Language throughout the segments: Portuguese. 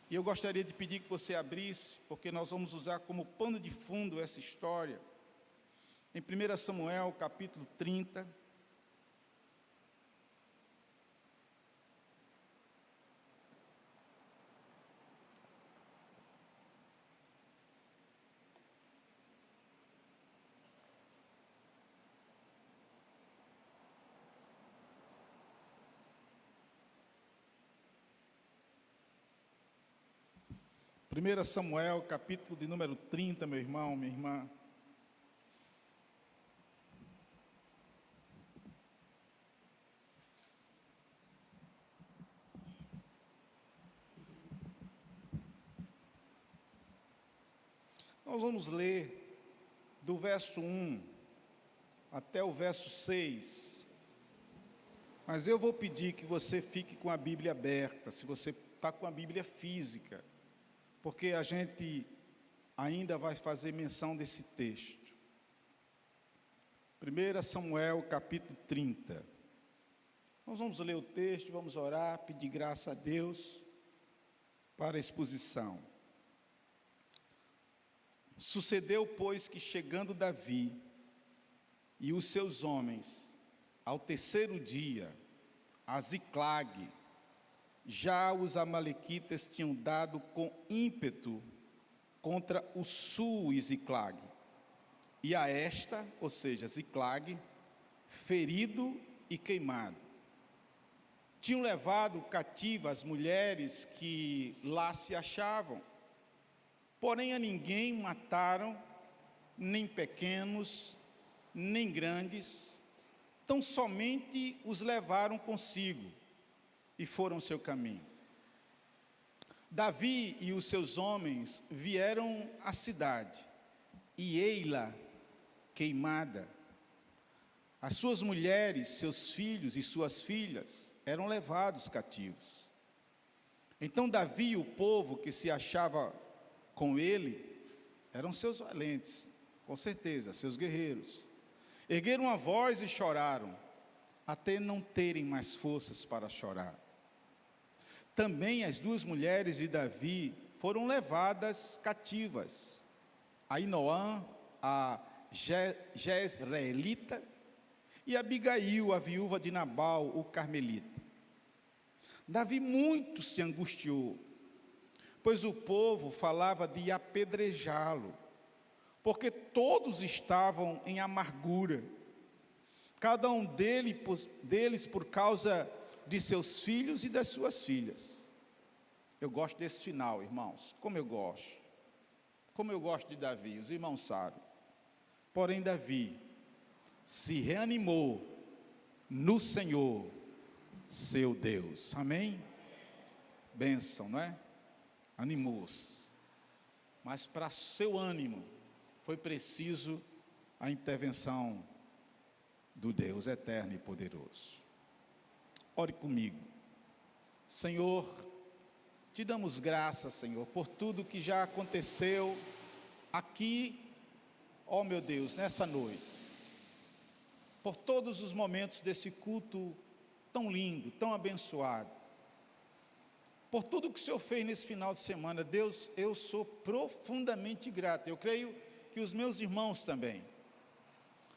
E eu gostaria de pedir que você abrisse, porque nós vamos usar como pano de fundo essa história. Em 1 Samuel, capítulo 30. Primeira Samuel, capítulo de número 30, meu irmão, minha irmã. Nós vamos ler do verso 1 até o verso 6. Mas eu vou pedir que você fique com a Bíblia aberta, se você está com a Bíblia física, porque a gente ainda vai fazer menção desse texto. 1 Samuel, capítulo 30. Nós vamos ler o texto, vamos orar, pedir graça a Deus para a exposição. Sucedeu, pois, que chegando Davi e os seus homens, ao terceiro dia, a Ziclague, já os amalequitas tinham dado com ímpeto contra o sul e Ziclague, e a esta, ou seja, Ziclague, ferido e queimado. Tinham levado cativa as mulheres que lá se achavam, porém a ninguém mataram, nem pequenos, nem grandes, tão somente os levaram consigo e foram seu caminho. Davi e os seus homens vieram à cidade, e ei-la queimada. As suas mulheres, seus filhos e suas filhas eram levados cativos. Então Davi e o povo que se achava com ele, eram seus valentes, com certeza, seus guerreiros. Ergueram a voz e choraram, até não terem mais forças para chorar. Também as duas mulheres de Davi foram levadas cativas, Ainoã, a Jezreelita, e Abigail, a viúva de Nabal, o carmelita. Davi muito se angustiou, pois o povo falava de apedrejá-lo, porque todos estavam em amargura, cada um deles por causa de seus filhos e das suas filhas. Eu gosto desse final, irmãos, como eu gosto de Davi, os irmãos sabem. Porém Davi se reanimou no Senhor, seu Deus. Amém? Bênção, não é? Animou-se. Mas para seu ânimo foi preciso a intervenção do Deus eterno e poderoso. Ore comigo. Senhor, te damos graças, Senhor, por tudo que já aconteceu aqui, ó meu Deus, nessa noite. Por todos os momentos desse culto tão lindo, tão abençoado. Por tudo que o Senhor fez nesse final de semana, Deus, eu sou profundamente grato. Eu creio que os meus irmãos também.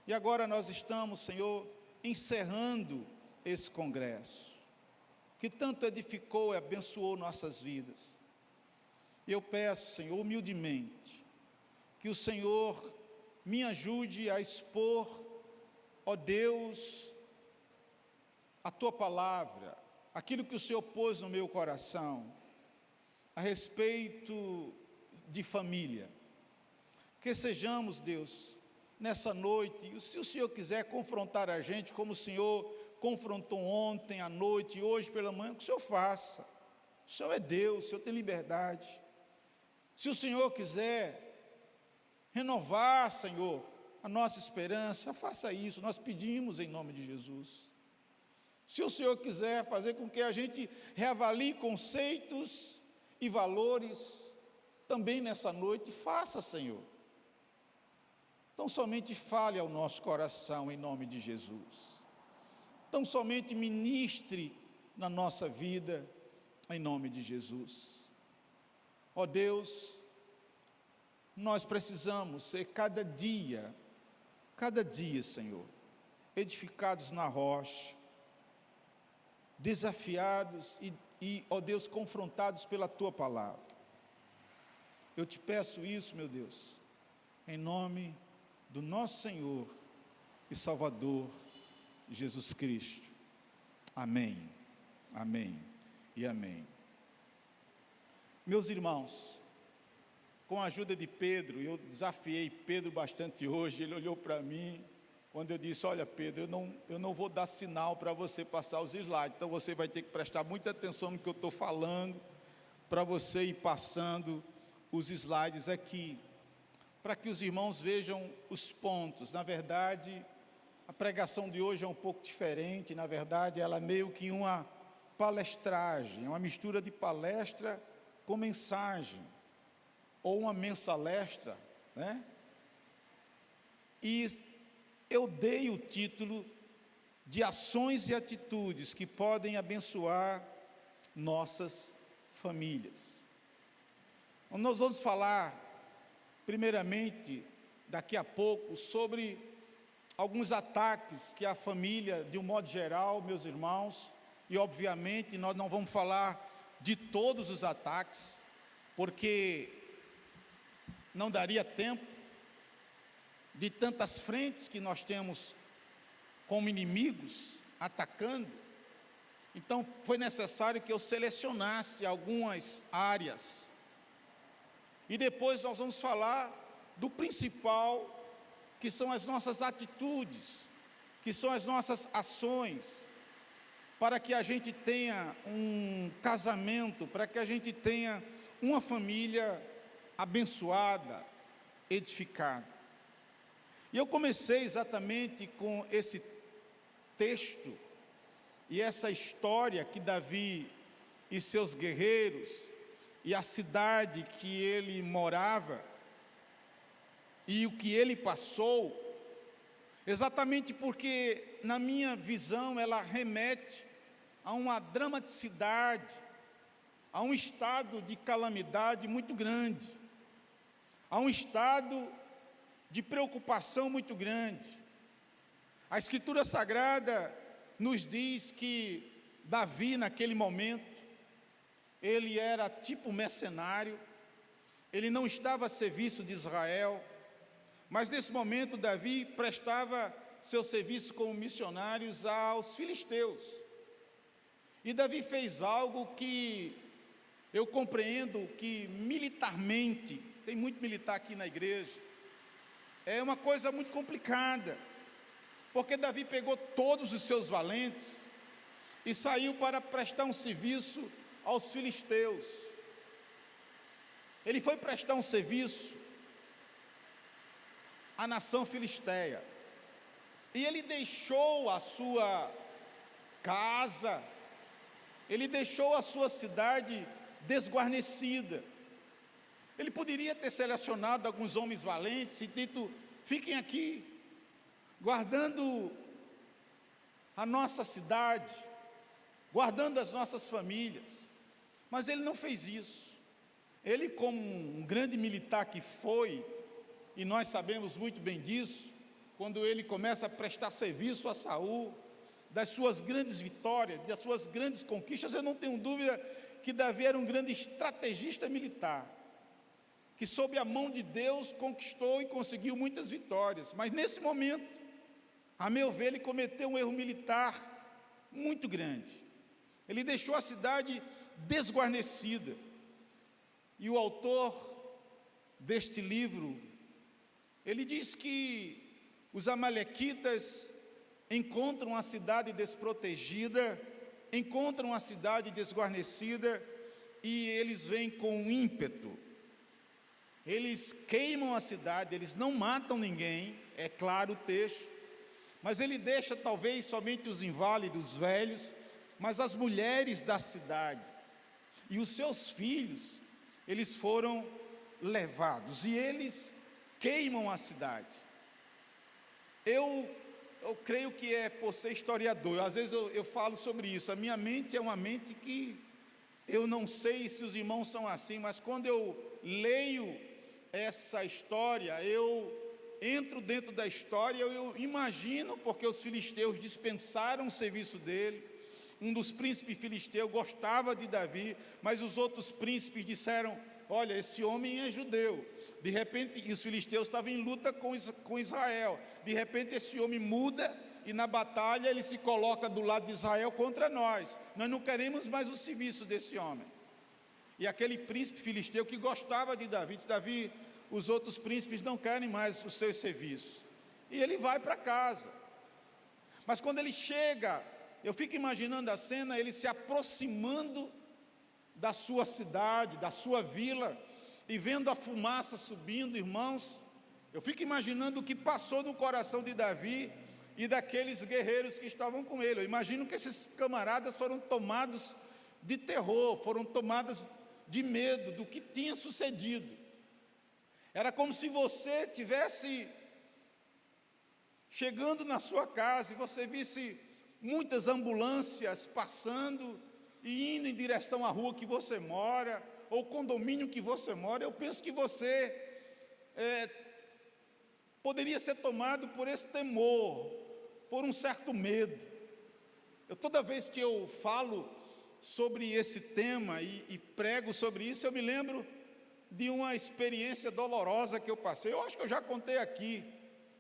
E agora nós estamos, Senhor, encerrando esse congresso, que tanto edificou e abençoou nossas vidas. E eu peço, Senhor, humildemente, que o Senhor me ajude a expor, ó Deus, a Tua palavra, aquilo que o Senhor pôs no meu coração, a respeito de família. Que sejamos, Deus, nessa noite, se o Senhor quiser confrontar a gente, como o Senhor confrontou ontem à noite e hoje pela manhã, que o Senhor faça. O Senhor é Deus, o Senhor tem liberdade. Se o Senhor quiser renovar, Senhor, a nossa esperança, faça isso, nós pedimos em nome de Jesus. Se o Senhor quiser fazer com que a gente reavalie conceitos e valores, também nessa noite, faça, Senhor. Então somente fale ao nosso coração em nome de Jesus. Então somente ministre na nossa vida em nome de Jesus. Ó Deus, nós precisamos ser cada dia, Senhor, edificados na rocha, desafiados ó Deus, confrontados pela Tua palavra. Eu te peço isso, meu Deus, em nome do nosso Senhor e Salvador, Jesus Cristo. Amém, amém e amém. Meus irmãos, com a ajuda de Pedro, eu desafiei Pedro bastante hoje. Ele olhou para mim, quando eu disse: olha Pedro, eu não vou dar sinal para você passar os slides, então você vai ter que prestar muita atenção no que eu estou falando, para você ir passando os slides aqui, para que os irmãos vejam os pontos. Na verdade, a pregação de hoje é um pouco diferente. Na verdade, ela é meio que uma palestragem, é uma mistura de palestra com mensagem, ou uma mensalestra, né? E eu dei o título de ações e atitudes que podem abençoar nossas famílias. Nós vamos falar, primeiramente, daqui a pouco, sobre alguns ataques que a família, de um modo geral, meus irmãos, e obviamente nós não vamos falar de todos os ataques, porque não daria tempo de tantas frentes que nós temos como inimigos atacando. Então foi necessário que eu selecionasse algumas áreas, e depois nós vamos falar do principal, que são as nossas atitudes, que são as nossas ações, para que a gente tenha um casamento, para que a gente tenha uma família abençoada, edificada. E eu comecei exatamente com esse texto e essa história que Davi e seus guerreiros e a cidade que ele morava e o que ele passou, exatamente porque, na minha visão, ela remete a uma dramaticidade, a um estado de calamidade muito grande, a um estado de preocupação muito grande. A Escritura Sagrada nos diz que Davi, naquele momento, ele era tipo mercenário, ele não estava a serviço de Israel, mas nesse momento Davi prestava seu serviço como missionário aos filisteus. E Davi fez algo que eu compreendo que militarmente, tem muito militar aqui na igreja, é uma coisa muito complicada, porque Davi pegou todos os seus valentes e saiu para prestar um serviço aos filisteus. Ele foi prestar um serviço à nação filisteia, e ele deixou a sua casa, ele deixou a sua cidade desguarnecida. Ele poderia ter selecionado alguns homens valentes e dito: fiquem aqui, guardando a nossa cidade, guardando as nossas famílias. Mas ele não fez isso. Ele, como um grande militar que foi, e nós sabemos muito bem disso, quando ele começa a prestar serviço a Saul, das suas grandes vitórias, das suas grandes conquistas, eu não tenho dúvida que Davi era um grande estrategista militar, que sob a mão de Deus conquistou e conseguiu muitas vitórias. Mas nesse momento, a meu ver, ele cometeu um erro militar muito grande. Ele deixou a cidade desguarnecida. E o autor deste livro, ele diz que os amalequitas encontram a cidade desprotegida, encontram a cidade desguarnecida, e eles vêm com ímpeto. Eles queimam a cidade, eles não matam ninguém, é claro o texto, mas ele deixa talvez somente os inválidos, velhos, mas as mulheres da cidade e os seus filhos, eles foram levados, e eles queimam a cidade. Eu creio que é por ser historiador, às vezes eu falo sobre isso. A minha mente é uma mente que Eu não sei se os irmãos são assim, mas quando eu leio essa história, eu entro dentro da história, eu imagino, porque os filisteus dispensaram o serviço dele. Um dos príncipes filisteus gostava de Davi, mas os outros príncipes disseram: olha, esse homem é judeu. De repente, e os filisteus estavam em luta com Israel. De repente esse homem muda e na batalha ele se coloca do lado de Israel contra nós. Nós não queremos mais o serviço desse homem. E aquele príncipe filisteu que gostava de Davi, disse: Davi, os outros príncipes não querem mais o seu serviço. E ele vai para casa. Mas quando ele chega, eu fico imaginando a cena, ele se aproximando da sua cidade, da sua vila, e vendo a fumaça subindo, irmãos, eu fico imaginando o que passou no coração de Davi e daqueles guerreiros que estavam com ele. Eu imagino que esses camaradas foram tomados de terror, foram tomados de medo do que tinha sucedido. Era como se você tivesse chegando na sua casa e você visse muitas ambulâncias passando e indo em direção à rua que você mora, ou condomínio que você mora. Eu penso que você poderia ser tomado por esse temor, por um certo medo. Toda vez que eu falo sobre esse tema e prego sobre isso, eu me lembro de uma experiência dolorosa que eu passei. Eu acho que eu já contei aqui,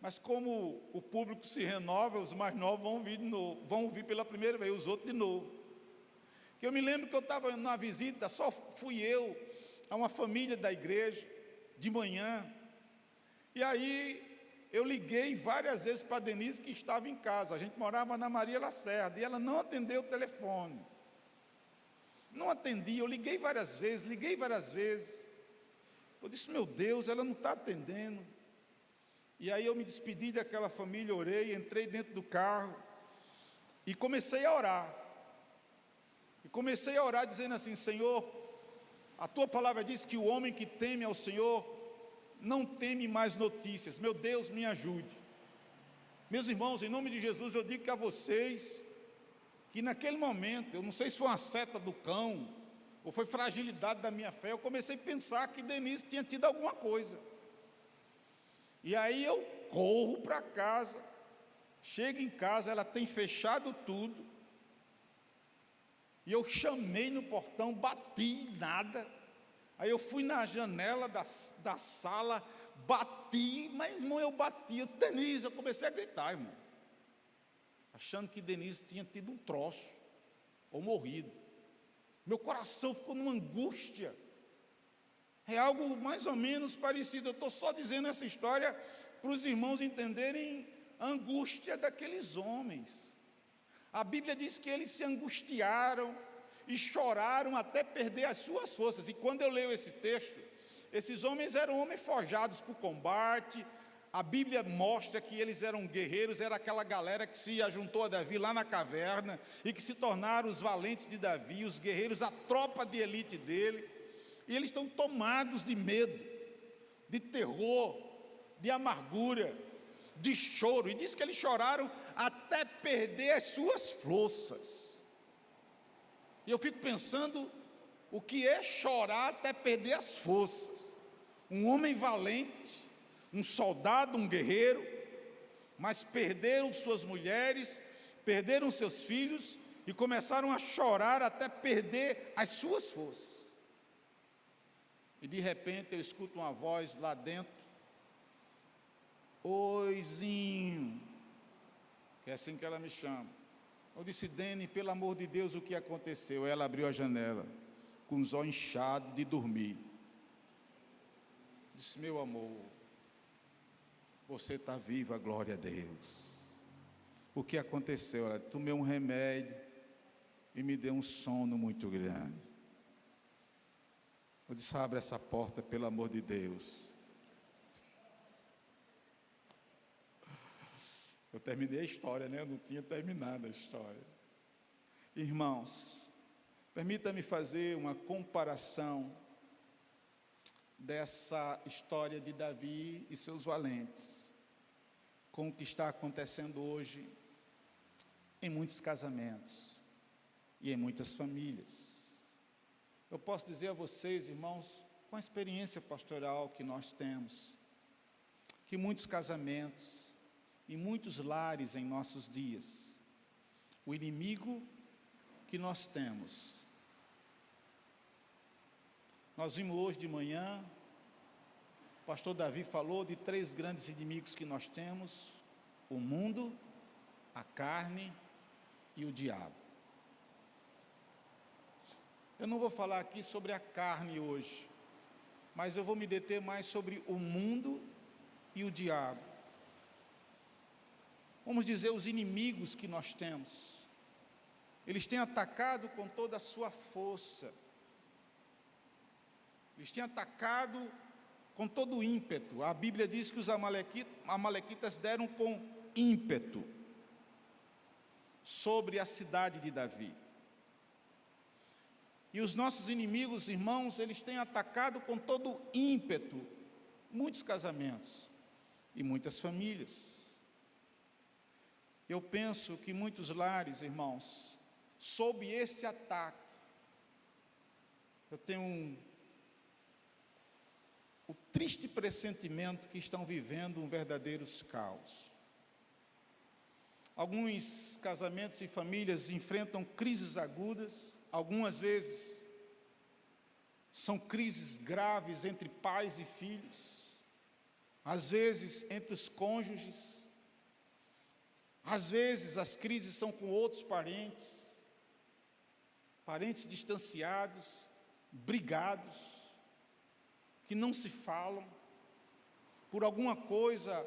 mas como o público se renova, os mais novos vão ouvir de novo, vão ouvir pela primeira vez, os outros de novo. Eu me lembro que eu estava numa visita, só fui eu, a uma família da igreja, de manhã, e aí eu liguei várias vezes para a Denise, que estava em casa. A gente morava na Maria Lacerda, e ela não atendeu o telefone, não atendia. Eu liguei várias vezes, eu disse: meu Deus, ela não está atendendo. E aí eu me despedi daquela família, orei, entrei dentro do carro, e comecei a orar, dizendo assim: Senhor, a tua palavra diz que o homem que teme ao Senhor não teme mais notícias. Meu Deus, me ajude. Meus irmãos, em nome de Jesus, eu digo que a vocês, que naquele momento, eu não sei se foi uma seta do cão, ou foi fragilidade da minha fé, eu comecei a pensar que Denise tinha tido alguma coisa. E aí eu corro para casa, chego em casa, ela tem fechado tudo, e eu chamei no portão, bati, nada. Aí eu fui na janela da sala, bati, mas irmão, eu disse: Denise, eu comecei a gritar, irmão, achando que Denise tinha tido um troço, ou morrido. Meu coração ficou numa angústia. É algo mais ou menos parecido. Eu estou só dizendo essa história para os irmãos entenderem a angústia daqueles homens. A Bíblia diz que eles se angustiaram e choraram até perder as suas forças. E quando eu leio esse texto, esses homens eram homens forjados para o combate. A Bíblia mostra que eles eram guerreiros, era aquela galera que se ajuntou a Davi lá na caverna e que se tornaram os valentes de Davi, os guerreiros, a tropa de elite dele. E eles estão tomados de medo, de terror, de amargura, de choro. E diz que eles choraram até perder as suas forças. E eu fico pensando, o que é chorar até perder as forças? Um homem valente, um soldado, um guerreiro, mas perderam suas mulheres, perderam seus filhos e começaram a chorar até perder as suas forças. E de repente eu escuto uma voz lá dentro: Oizinho, que é assim que ela me chama. Eu disse: Dene, pelo amor de Deus, o que aconteceu? Ela abriu a janela, com os olhos inchados de dormir. Disse: meu amor, você está viva, glória a Deus. O que aconteceu? Ela: tomei um remédio e me deu um sono muito grande. Eu disse: abre essa porta, pelo amor de Deus. Eu terminei a história, né? Eu não tinha terminado a história. Irmãos, permita-me fazer uma comparação dessa história de Davi e seus valentes com o que está acontecendo hoje em muitos casamentos e em muitas famílias. Eu posso dizer a vocês, irmãos, com a experiência pastoral que nós temos, que muitos casamentos e muitos lares em nossos dias, o inimigo que nós temos. Nós vimos hoje de manhã, o pastor Davi falou de 3 grandes inimigos que nós temos: o mundo, a carne e o diabo. Eu não vou falar aqui sobre a carne hoje, mas eu vou me deter mais sobre o mundo e o diabo. Vamos dizer, os inimigos que nós temos. Eles têm atacado com toda a sua força. Eles têm atacado com todo o ímpeto. A Bíblia diz que os amalequitas deram com ímpeto sobre a cidade de Davi. E os nossos inimigos, irmãos, eles têm atacado com todo o ímpeto muitos casamentos e muitas famílias. Eu penso que muitos lares, irmãos, sob este ataque, eu tenho o triste pressentimento que estão vivendo um verdadeiro caos. Alguns casamentos e famílias enfrentam crises agudas, algumas vezes são crises graves entre pais e filhos, às vezes entre os cônjuges, às vezes as crises são com outros parentes distanciados, brigados, que não se falam, por alguma coisa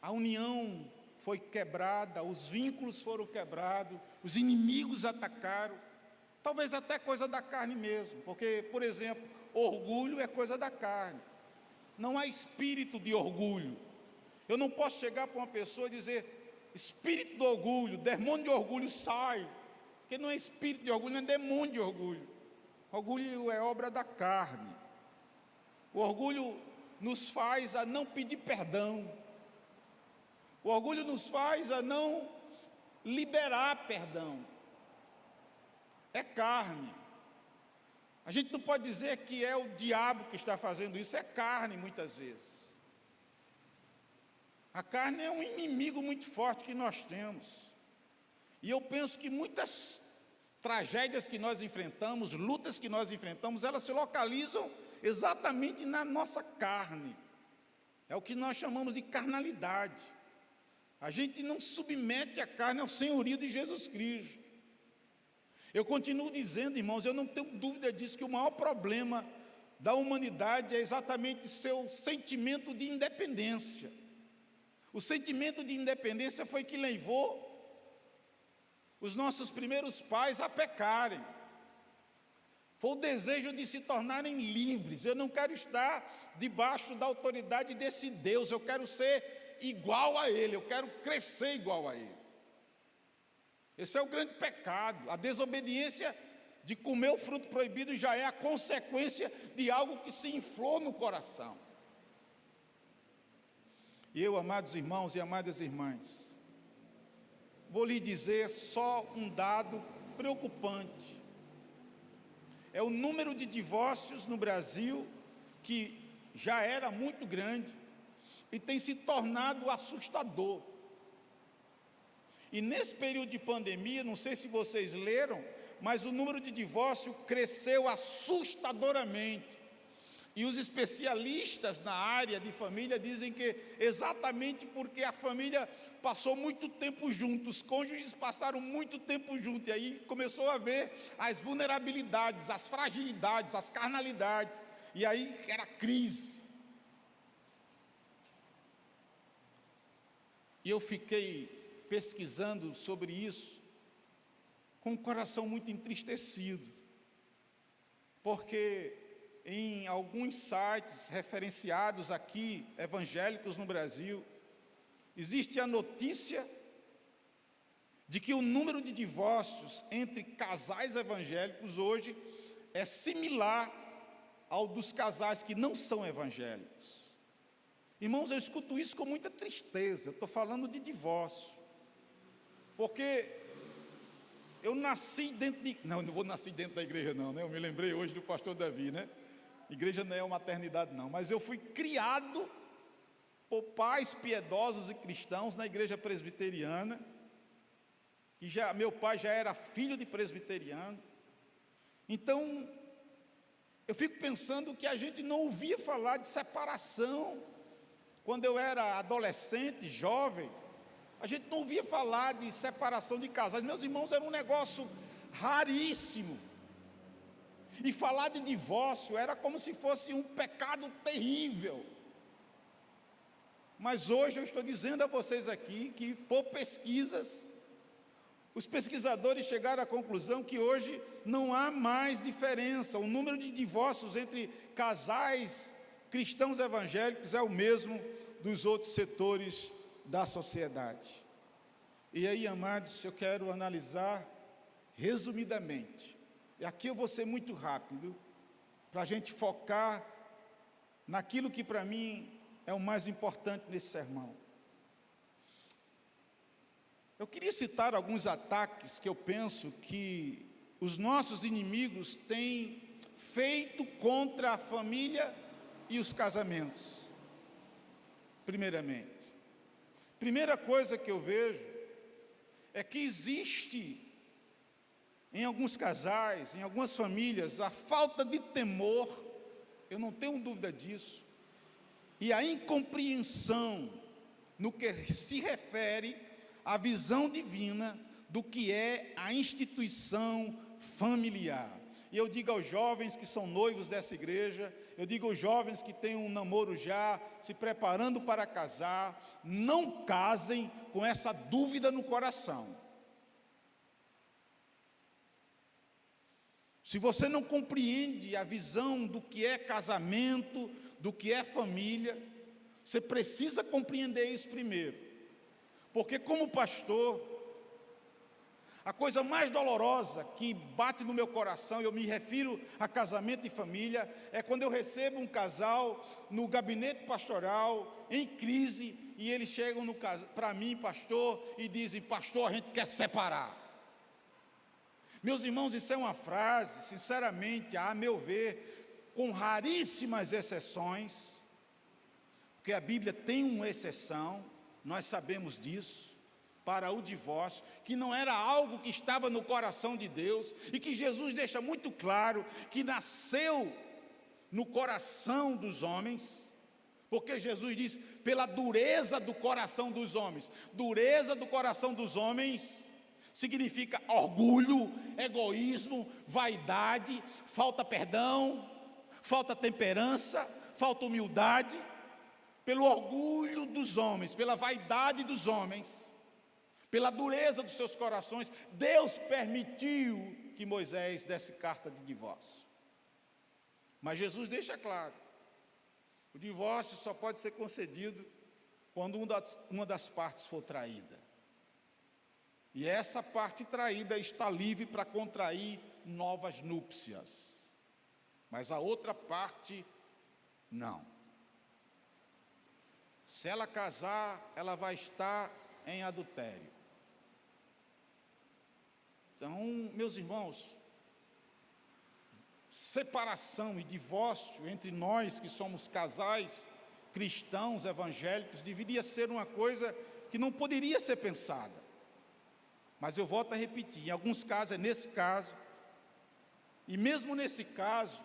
a união foi quebrada, os vínculos foram quebrados, os inimigos atacaram, talvez até coisa da carne mesmo, porque, por exemplo, orgulho é coisa da carne, não há espírito de orgulho. Eu não posso chegar para uma pessoa e dizer: espírito do orgulho, demônio de orgulho, sai, porque não é espírito de orgulho, não é demônio de orgulho. Orgulho é obra da carne. O orgulho nos faz a não pedir perdão, o orgulho nos faz a não liberar perdão. É carne. A gente não pode dizer que é o diabo que está fazendo isso, é carne muitas vezes. A carne é um inimigo muito forte que nós temos. E eu penso que muitas tragédias que nós enfrentamos, lutas que nós enfrentamos, elas se localizam exatamente na nossa carne. É o que nós chamamos de carnalidade. A gente não submete a carne ao senhorio de Jesus Cristo. Eu continuo dizendo, irmãos, eu não tenho dúvida disso, que o maior problema da humanidade é exatamente seu sentimento de independência. O sentimento de independência foi que levou os nossos primeiros pais a pecarem. Foi o desejo de se tornarem livres. Eu não quero estar debaixo da autoridade desse Deus, eu quero ser igual a Ele, eu quero crescer igual a Ele. Esse é o grande pecado. A desobediência de comer o fruto proibido já é a consequência de algo que se inflou no coração. E eu, amados irmãos e amadas irmãs, vou lhe dizer só um dado preocupante. É o número de divórcios no Brasil, que já era muito grande e tem se tornado assustador. E nesse período de pandemia, não sei se vocês leram, mas o número de divórcio cresceu assustadoramente. E os especialistas na área de família dizem que exatamente porque a família passou muito tempo junto, os cônjuges passaram muito tempo juntos, e aí começou a ver as vulnerabilidades, as fragilidades, as carnalidades, e aí era crise. E eu fiquei pesquisando sobre isso, com o coração muito entristecido, porque em alguns sites referenciados aqui, evangélicos no Brasil, existe a notícia de que o número de divórcios entre casais evangélicos hoje é similar ao dos casais que não são evangélicos. Irmãos, eu escuto isso com muita tristeza. Eu estou falando de divórcio, porque Eu nasci dentro de... Não vou nascer dentro da igreja não, né? Eu me lembrei hoje do pastor Davi, né? Igreja não é uma maternidade não, mas eu fui criado por pais piedosos e cristãos na igreja presbiteriana, que meu pai já era filho de presbiteriano. Então, eu fico pensando que a gente não ouvia falar de separação. Quando eu era adolescente, jovem, a gente não ouvia falar de separação de casais. Meus irmãos, era um negócio raríssimo. E falar de divórcio era como se fosse um pecado terrível. Mas hoje eu estou dizendo a vocês aqui que, por pesquisas, os pesquisadores chegaram à conclusão que hoje não há mais diferença. O número de divórcios entre casais cristãos evangélicos é o mesmo dos outros setores da sociedade. E aí, amados, eu quero analisar resumidamente. E aqui eu vou ser muito rápido, para a gente focar naquilo que para mim é o mais importante nesse sermão. Eu queria citar alguns ataques que eu penso que os nossos inimigos têm feito contra a família e os casamentos. Primeira coisa que eu vejo é que existe em alguns casais, em algumas famílias, a falta de temor, eu não tenho dúvida disso, e a incompreensão no que se refere à visão divina do que é a instituição familiar. E eu digo aos jovens que são noivos dessa igreja, eu digo aos jovens que têm um namoro já, se preparando para casar, não casem com essa dúvida no coração. Se você não compreende a visão do que é casamento, do que é família, você precisa compreender isso primeiro. Porque como pastor, a coisa mais dolorosa que bate no meu coração, eu me refiro a casamento e família, é quando eu recebo um casal no gabinete pastoral, em crise, e eles chegam para mim, pastor, e dizem: pastor, a gente quer separar. Meus irmãos, isso é uma frase, sinceramente, a meu ver, com raríssimas exceções, porque a Bíblia tem uma exceção, nós sabemos disso, para o divórcio, que não era algo que estava no coração de Deus, e que Jesus deixa muito claro que nasceu no coração dos homens, porque Jesus diz, pela dureza do coração dos homens. Dureza do coração dos homens significa orgulho, egoísmo, vaidade, falta perdão, falta temperança, falta humildade. Pelo orgulho dos homens, pela vaidade dos homens, pela dureza dos seus corações, Deus permitiu que Moisés desse carta de divórcio. Mas Jesus deixa claro, o divórcio só pode ser concedido quando uma das partes for traída. E essa parte traída está livre para contrair novas núpcias, mas a outra parte não. Se ela casar, ela vai estar em adultério. Então, meus irmãos, separação e divórcio entre nós que somos casais cristãos evangélicos deveria ser uma coisa que não poderia ser pensada. Mas eu volto a repetir, em alguns casos é nesse caso, e mesmo nesse caso,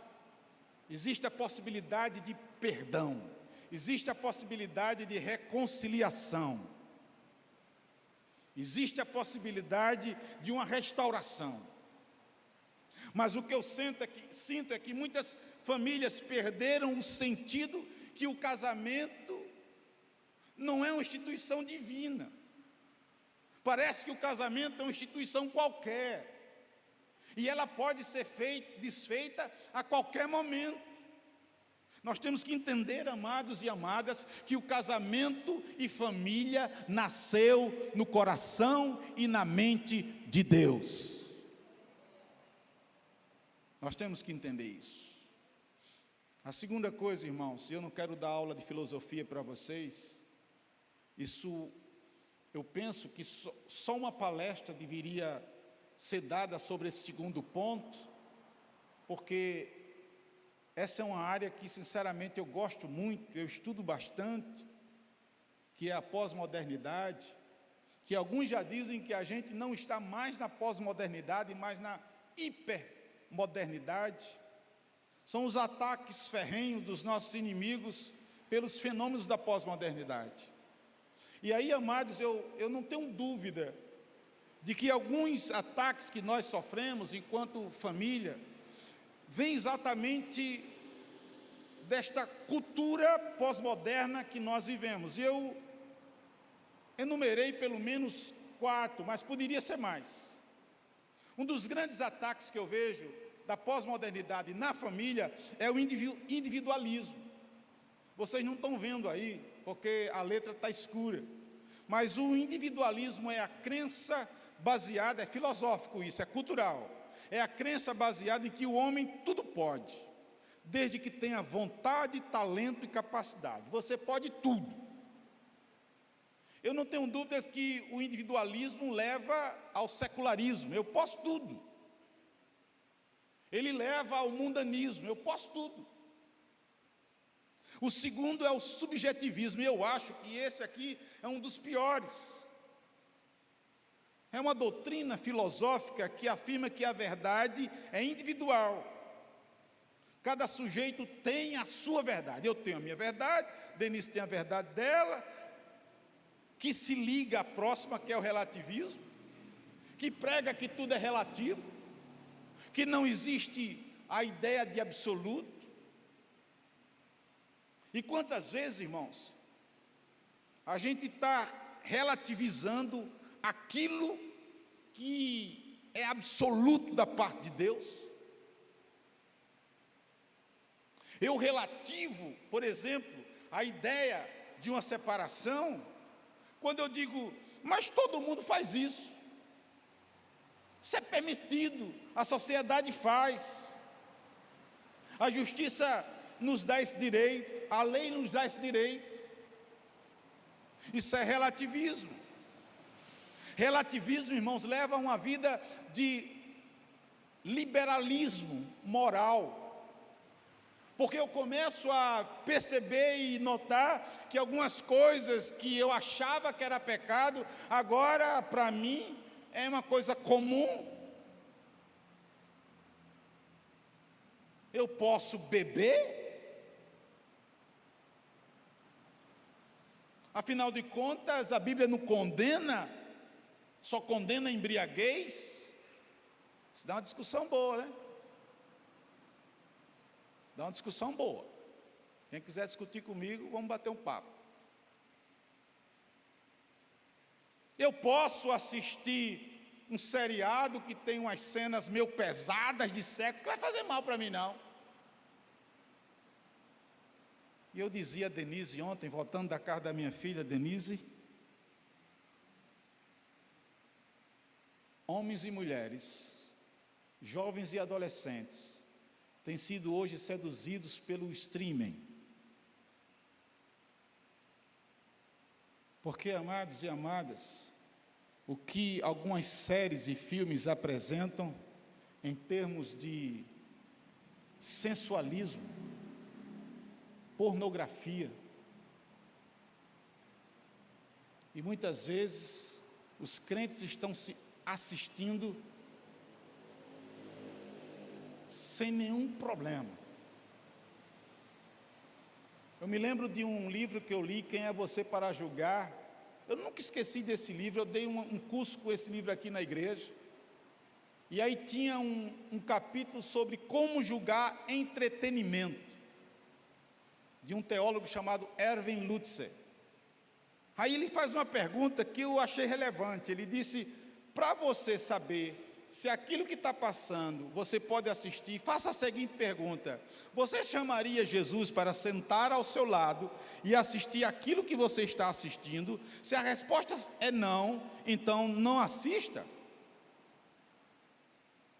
existe a possibilidade de perdão, existe a possibilidade de reconciliação, existe a possibilidade de uma restauração. Mas o que eu sinto é que muitas famílias perderam o sentido que o casamento não é uma instituição divina. Parece que o casamento é uma instituição qualquer, e ela pode ser desfeita a qualquer momento. Nós temos que entender, amados e amadas, que o casamento e família nasceu no coração e na mente de Deus. Nós temos que entender isso. A segunda coisa, irmãos, eu não quero dar aula de filosofia para vocês, isso eu penso que só uma palestra deveria ser dada sobre esse segundo ponto, porque essa é uma área que, sinceramente, eu gosto muito, eu estudo bastante, que é a pós-modernidade, que alguns já dizem que a gente não está mais na pós-modernidade, mas na hipermodernidade. São os ataques ferrenhos dos nossos inimigos pelos fenômenos da pós-modernidade. E aí, amados, eu não tenho dúvida de que alguns ataques que nós sofremos enquanto família, vêm exatamente desta cultura pós-moderna que nós vivemos. E eu enumerei pelo menos 4, mas poderia ser mais. Um dos grandes ataques que eu vejo da pós-modernidade na família é o individualismo. Vocês não estão vendo aí, porque a letra está escura. Mas o individualismo é a crença baseada, é filosófico isso, é cultural. É a crença baseada em que o homem tudo pode, desde que tenha vontade, talento e capacidade. Você pode tudo. Eu não tenho dúvidas que o individualismo leva ao secularismo. Eu posso tudo. Ele leva ao mundanismo. Eu posso tudo. O segundo é o subjetivismo. E eu acho que esse aqui é um dos piores. É uma doutrina filosófica que afirma que a verdade é individual. Cada sujeito tem a sua verdade. Eu tenho a minha verdade, Denise tem a verdade dela, que se liga à próxima, que é o relativismo, que prega que tudo é relativo, que não existe a ideia de absoluto. E quantas vezes, irmãos, a gente está relativizando aquilo que é absoluto da parte de Deus? Eu relativo, por exemplo, a ideia de uma separação, quando eu digo, mas todo mundo faz isso. Isso é permitido, a sociedade faz. A justiça nos dá esse direito, a lei nos dá esse direito. Isso é relativismo. Relativismo, irmãos, leva a uma vida de liberalismo moral. Porque eu começo a perceber e notar que algumas coisas que eu achava que era pecado, agora para mim é uma coisa comum. Eu posso beber? Afinal de contas, a Bíblia não condena, só condena a embriaguez. Isso dá uma discussão boa, né? Dá uma discussão boa. Quem quiser discutir comigo, vamos bater um papo. Eu posso assistir um seriado que tem umas cenas meio pesadas de sexo, que vai fazer mal para mim, não. E eu dizia a Denise ontem, voltando da casa da minha filha, Denise, homens e mulheres, jovens e adolescentes, têm sido hoje seduzidos pelo streaming. Porque, amados e amadas, o que algumas séries e filmes apresentam em termos de sensualismo, pornografia, e muitas vezes os crentes estão se assistindo sem nenhum problema. Eu me lembro de um livro que eu li, Quem é Você para Julgar? Eu nunca esqueci desse livro, eu dei um curso com esse livro aqui na igreja, e aí tinha um capítulo sobre como julgar entretenimento, de um teólogo chamado Erwin Lutzer. Aí ele faz uma pergunta que eu achei relevante, ele disse, para você saber se aquilo que está passando, você pode assistir, faça a seguinte pergunta: você chamaria Jesus para sentar ao seu lado e assistir aquilo que você está assistindo? Se a resposta é não, então não assista,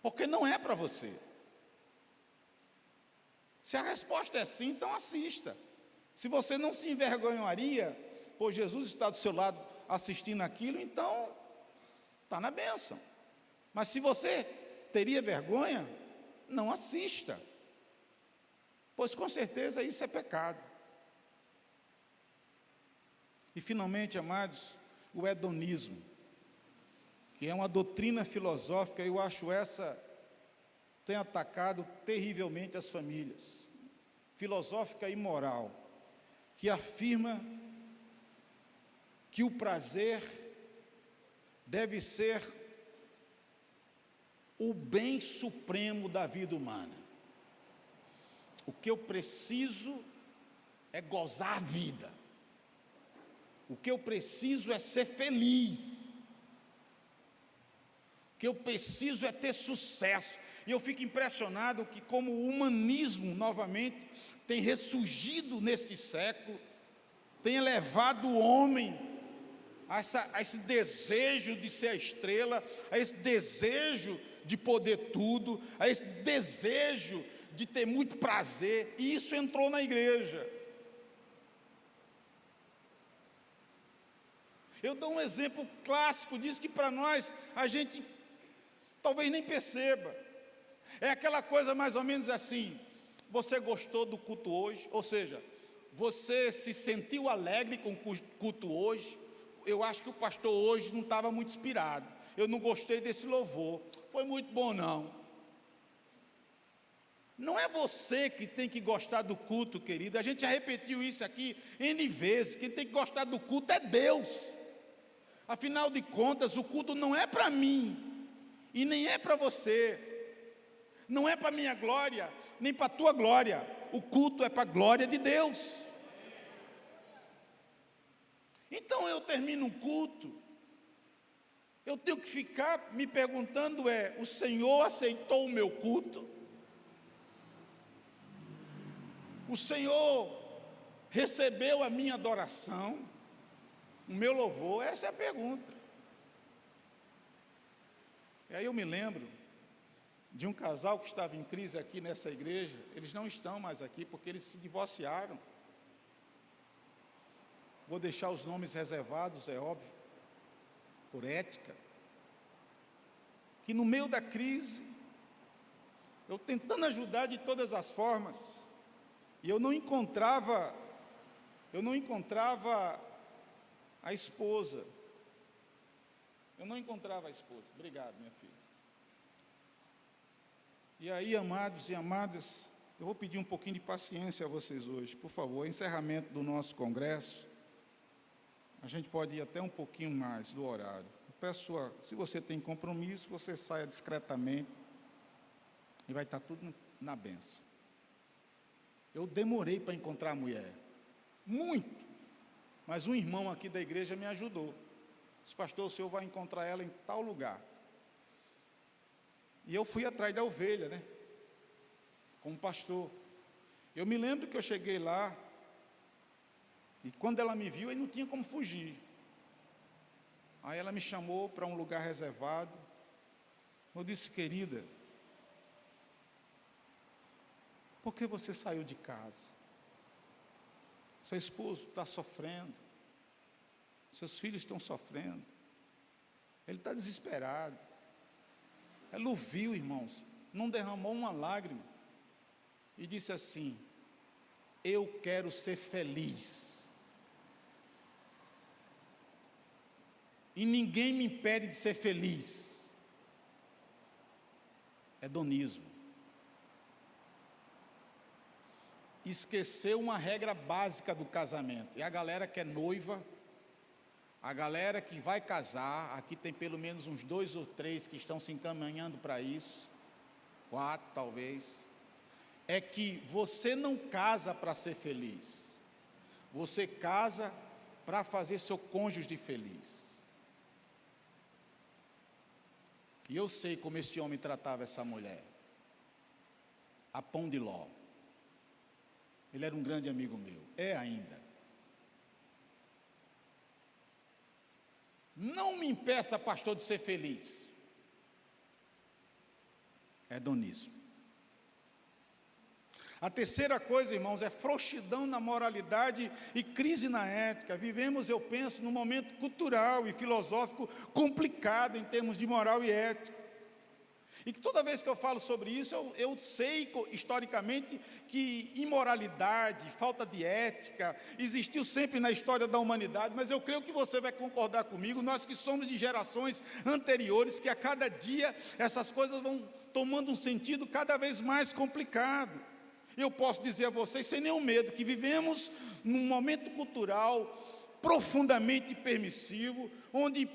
porque não é para você. Se a resposta é sim, então assista. Se você não se envergonharia, pois Jesus está do seu lado assistindo aquilo, então está na bênção. Mas se você teria vergonha, não assista, pois com certeza isso é pecado. E finalmente, amados, o hedonismo, que é uma doutrina filosófica, eu acho essa tem atacado terrivelmente as famílias, filosófica e moral, que afirma que o prazer deve ser o bem supremo da vida humana. O que eu preciso é gozar a vida. O que eu preciso é ser feliz. O que eu preciso é ter sucesso. E eu fico impressionado que como o humanismo, novamente, tem ressurgido nesse século, tem elevado o homem a esse desejo de ser a estrela, a esse desejo de poder tudo, a esse desejo de ter muito prazer, e isso entrou na igreja. Eu dou um exemplo clássico disso que para nós, a gente talvez nem perceba. É aquela coisa mais ou menos assim: você gostou do culto hoje? Ou seja, você se sentiu alegre com o culto hoje? Eu acho que o pastor hoje não estava muito inspirado. Eu não gostei desse louvor. Foi muito bom, não. Não é você que tem que gostar do culto, querido. A gente já repetiu isso aqui N vezes. Quem tem que gostar do culto é Deus. Afinal de contas, o culto não é para mim, e nem é para você. Não é para minha glória, nem para a tua glória. O culto é para a glória de Deus. Então eu termino um culto, eu tenho que ficar me perguntando: o Senhor aceitou o meu culto? O Senhor recebeu a minha adoração, o meu louvor? Essa é a pergunta. E aí eu me lembro de um casal que estava em crise aqui nessa igreja. Eles não estão mais aqui porque eles se divorciaram. Vou deixar os nomes reservados, é óbvio, por ética. Que no meio da crise, eu tentando ajudar de todas as formas, e eu não encontrava a esposa. Eu não encontrava a esposa. Obrigado, minha filha. E aí, amados e amadas, eu vou pedir um pouquinho de paciência a vocês hoje, por favor. Encerramento do nosso congresso. A gente pode ir até um pouquinho mais do horário. Eu peço, se você tem compromisso, você saia discretamente e vai estar tudo na bênção. Eu demorei para encontrar a mulher, muito, mas um irmão aqui da igreja me ajudou. Disse: pastor, o senhor vai encontrar ela em tal lugar. E eu fui atrás da ovelha, né? Como pastor. Eu me lembro que eu cheguei lá, e quando ela me viu, aí não tinha como fugir. Aí ela me chamou para um lugar reservado. Eu disse: querida, por que você saiu de casa? Seu esposo está sofrendo, seus filhos estão sofrendo, ele está desesperado. Ela ouviu, irmãos, não derramou uma lágrima, e disse assim: eu quero ser feliz. E ninguém me impede de ser feliz. Hedonismo. Esqueceu uma regra básica do casamento. E a galera que é noiva, a galera que vai casar, aqui tem pelo menos uns 2 ou 3 que estão se encaminhando para isso, 4 talvez, é que você não casa para ser feliz, você casa para fazer seu cônjuge feliz. E eu sei como este homem tratava essa mulher, a pão de ló. Ele era um grande amigo meu, é ainda. Não me impeça, pastor, de ser feliz. Hedonismo. A terceira coisa, irmãos, é frouxidão na moralidade e crise na ética. Vivemos, eu penso, num momento cultural e filosófico complicado em termos de moral e ética. E que toda vez que eu falo sobre isso, eu sei historicamente que imoralidade, falta de ética, existiu sempre na história da humanidade, mas eu creio que você vai concordar comigo, nós que somos de gerações anteriores, que a cada dia essas coisas vão tomando um sentido cada vez mais complicado. Eu posso dizer a vocês, sem nenhum medo, que vivemos num momento cultural profundamente permissivo, onde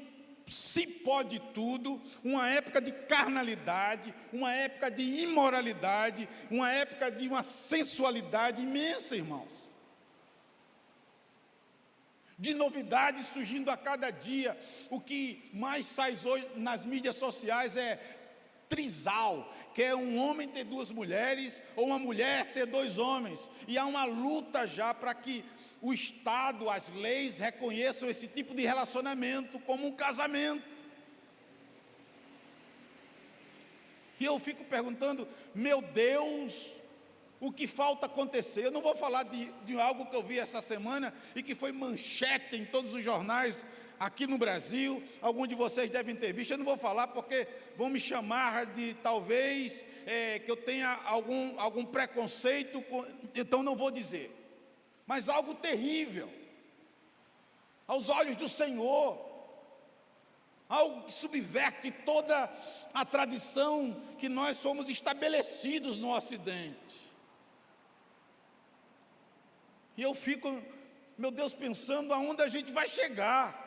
se pode tudo, uma época de carnalidade, uma época de imoralidade, uma época de uma sensualidade imensa, irmãos. De novidades surgindo a cada dia. O que mais sai hoje nas mídias sociais é trisal, que é um homem ter duas mulheres, ou uma mulher ter dois homens, e há uma luta já para que o Estado, as leis reconheçam esse tipo de relacionamento como um casamento. E eu fico perguntando, meu Deus, o que falta acontecer? Eu não vou falar de algo que eu vi essa semana e que foi manchete em todos os jornais aqui no Brasil, alguns de vocês devem ter visto. Eu não vou falar porque vão me chamar de talvez que eu tenha algum preconceito, então não vou dizer. Mas algo terrível, aos olhos do Senhor, algo que subverte toda a tradição que nós fomos estabelecidos no Ocidente. E eu fico, meu Deus, pensando aonde a gente vai chegar.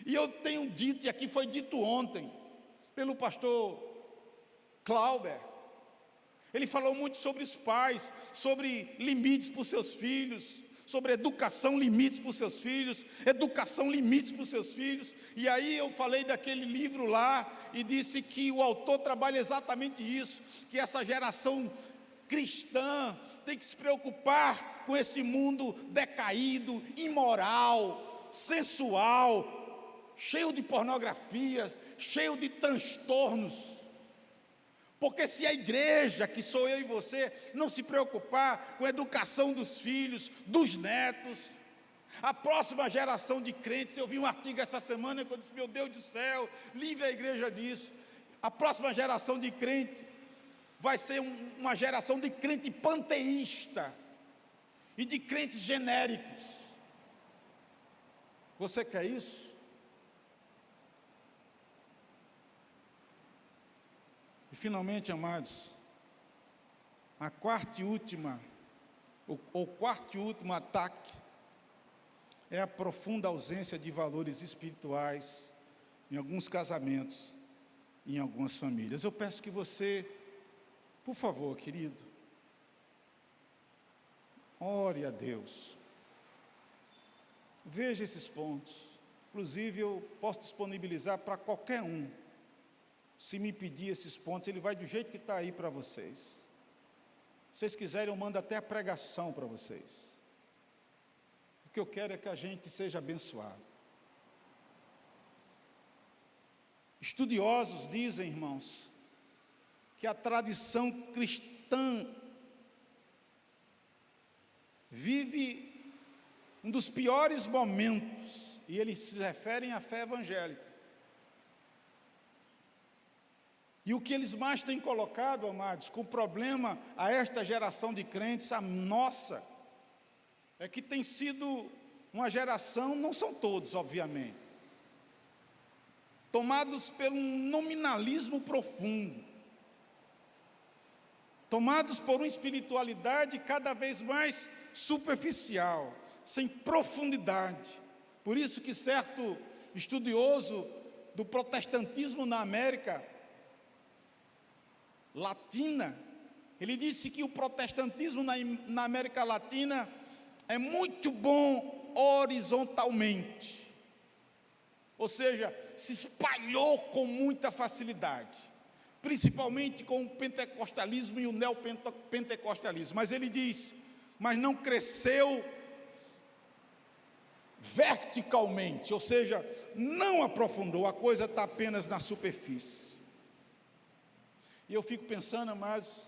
E eu tenho dito, e aqui foi dito ontem, pelo pastor Clauber, ele falou muito sobre os pais, sobre limites para os seus filhos, sobre educação, limites para os seus filhos, educação, limites para os seus filhos. E aí eu falei daquele livro lá, e disse que o autor trabalha exatamente isso, que essa geração cristã tem que se preocupar com esse mundo decaído, imoral, sensual, cheio de pornografia, cheio de transtornos. Porque se a igreja, que sou eu e você, não se preocupar com a educação dos filhos, dos netos, a próxima geração de crentes, eu vi um artigo essa semana que eu disse, meu Deus do céu, livre a igreja disso. A próxima geração de crente vai ser uma geração de crente panteísta e de crentes genéricos. Você quer isso? E finalmente, amados, o quarto e último ataque é a profunda ausência de valores espirituais em alguns casamentos, em algumas famílias. Eu peço que você, por favor, querido, ore a Deus, veja esses pontos. Inclusive eu posso disponibilizar para qualquer um. Se me pedir esses pontos, ele vai do jeito que está aí para vocês. Se vocês quiserem, eu mando até a pregação para vocês. O que eu quero é que a gente seja abençoado. Estudiosos dizem, irmãos, que a tradição cristã vive um dos piores momentos, e eles se referem à fé evangélica. E o que eles mais têm colocado, amados, com problema a esta geração de crentes, a nossa, é que tem sido uma geração, não são todos, obviamente, tomados por um nominalismo profundo, tomados por uma espiritualidade cada vez mais superficial, sem profundidade. Por isso que certo estudioso do protestantismo na América Latina, ele disse que o protestantismo na América Latina é muito bom horizontalmente, ou seja, se espalhou com muita facilidade, principalmente com o pentecostalismo e o neopentecostalismo, mas ele diz, mas não cresceu verticalmente, ou seja, não aprofundou, a coisa está apenas na superfície. E eu fico pensando, amados,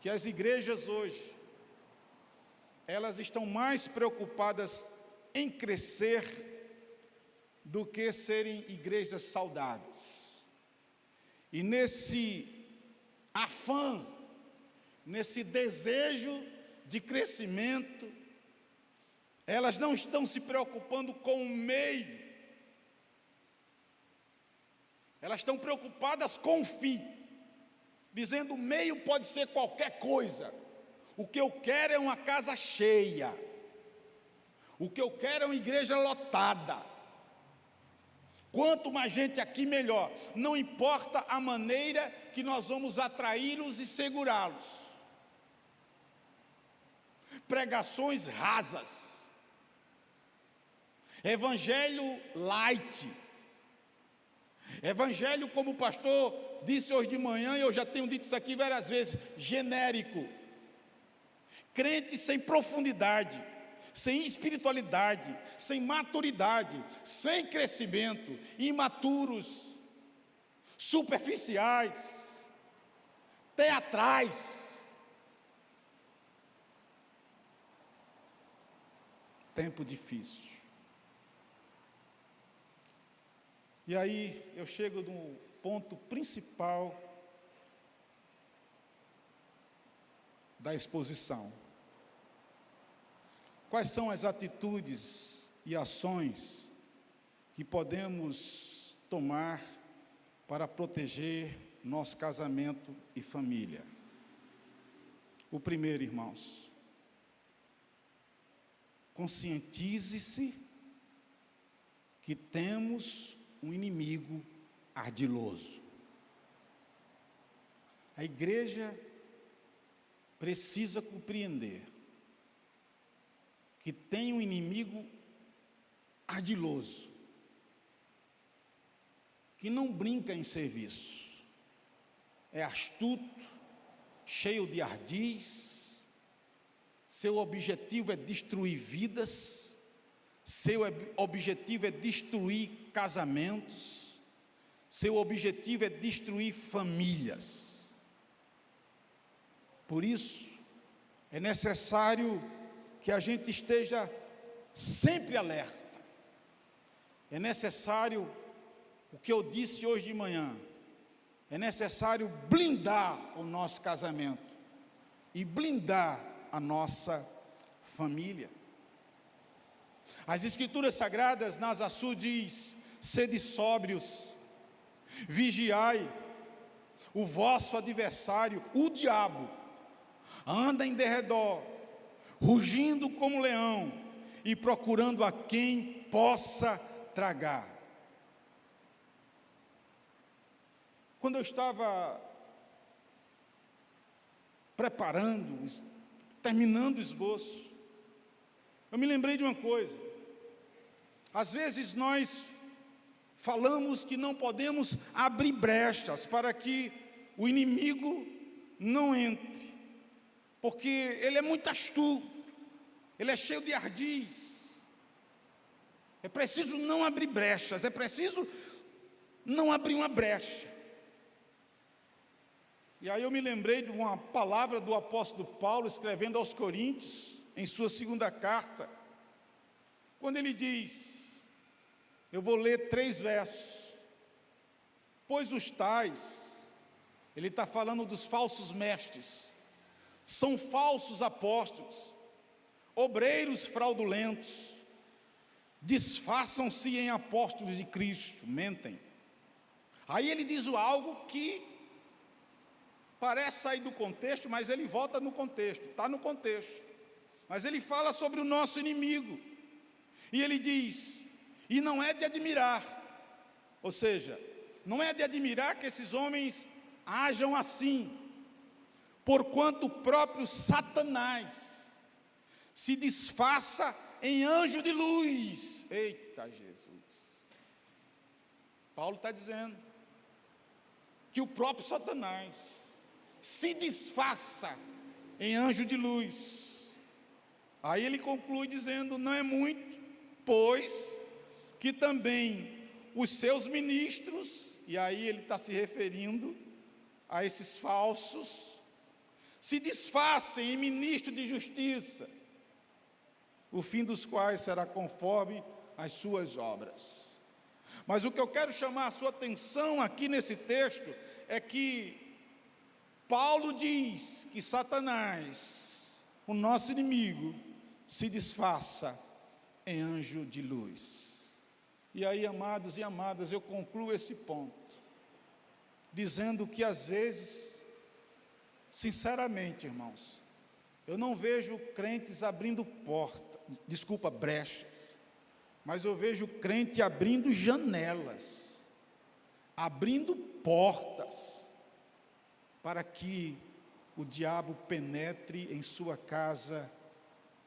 que as igrejas hoje, elas estão mais preocupadas em crescer do que serem igrejas saudáveis. E nesse afã, nesse desejo de crescimento, elas não estão se preocupando com o meio, elas estão preocupadas com o fim, dizendo: o meio pode ser qualquer coisa, o que eu quero é uma casa cheia, o que eu quero é uma igreja lotada, quanto mais gente aqui melhor, não importa a maneira que nós vamos atraí-los e segurá-los. Pregações rasas, evangelho light, evangelho, como o pastor disse hoje de manhã, e eu já tenho dito isso aqui várias vezes, genérico, crente sem profundidade, sem espiritualidade, sem maturidade, sem crescimento, imaturos, superficiais, teatrais. Tempo difícil. E aí eu chego no ponto principal da exposição. Quais são as atitudes e ações que podemos tomar para proteger nosso casamento e família? O primeiro, irmãos, conscientize-se que temos um inimigo ardiloso. A igreja precisa compreender que tem um inimigo ardiloso, que não brinca em serviço, é astuto, cheio de ardis, seu objetivo é destruir vidas, seu objetivo é destruir casamentos, seu objetivo é destruir famílias. Por isso, é necessário que a gente esteja sempre alerta. É necessário, o que eu disse hoje de manhã, é necessário blindar o nosso casamento e blindar a nossa família. As Escrituras Sagradas, Nazaçu diz: sede sóbrios, vigiai, o vosso adversário, o diabo, anda em derredor, rugindo como leão e procurando a quem possa tragar. Quando eu estava preparando, terminando o esboço, eu me lembrei de uma coisa. Às vezes nós falamos que não podemos abrir brechas para que o inimigo não entre, porque ele é muito astuto, ele é cheio de ardis. É preciso não abrir brechas, é preciso não abrir uma brecha. E aí eu me lembrei de uma palavra do apóstolo Paulo, escrevendo aos Coríntios, em sua segunda carta, quando ele diz, eu vou ler 3 versos, pois os tais, ele está falando dos falsos mestres, são falsos apóstolos, obreiros fraudulentos, disfarçam-se em apóstolos de Cristo, mentem. Aí ele diz algo que parece sair do contexto, mas ele volta no contexto, está no contexto. Mas ele fala sobre o nosso inimigo, e ele diz, e não é de admirar, ou seja, não é de admirar que esses homens ajam assim, porquanto o próprio Satanás se disfarça em anjo de luz. Eita Jesus! Paulo está dizendo que o próprio Satanás se disfarça em anjo de luz. Aí ele conclui dizendo, não é muito, pois que também os seus ministros, e aí ele está se referindo a esses falsos, se disfarcem em ministros de justiça, o fim dos quais será conforme as suas obras. Mas o que eu quero chamar a sua atenção aqui nesse texto é que Paulo diz que Satanás, o nosso inimigo, se disfarça em anjo de luz. E aí, amados e amadas, eu concluo esse ponto, dizendo que às vezes, sinceramente, irmãos, eu não vejo crentes abrindo brechas, mas eu vejo crente abrindo janelas, abrindo portas, para que o diabo penetre em sua casa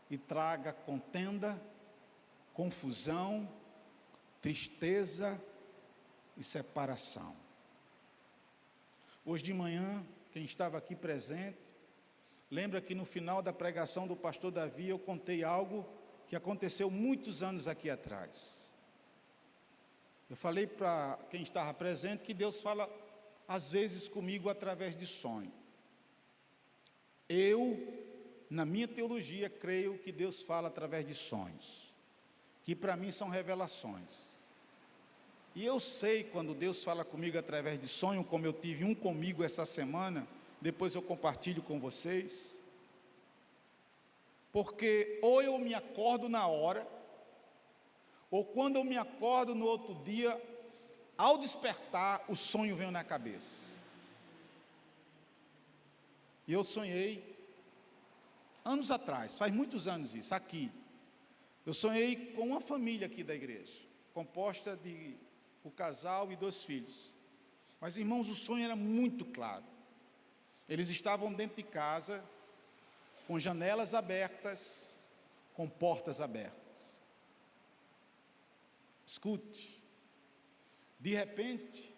e traga contenda, confusão, tristeza e separação. Hoje de manhã, quem estava aqui presente, lembra que no final da pregação do pastor Davi, eu contei algo que aconteceu muitos anos aqui atrás. Eu falei para quem estava presente que Deus fala às vezes comigo através de sonho. Eu, na minha teologia, creio que Deus fala através de sonhos, que para mim são revelações. E eu sei quando Deus fala comigo através de sonho, como eu tive um comigo essa semana, depois eu compartilho com vocês, porque ou eu me acordo na hora, ou quando eu me acordo no outro dia, ao despertar, o sonho veio na cabeça. E eu sonhei, anos atrás, faz muitos anos isso, aqui. Eu sonhei com uma família aqui da igreja, composta de o casal e 2 filhos. Mas, irmãos, o sonho era muito claro. Eles estavam dentro de casa, com janelas abertas, com portas abertas. Escute. De repente,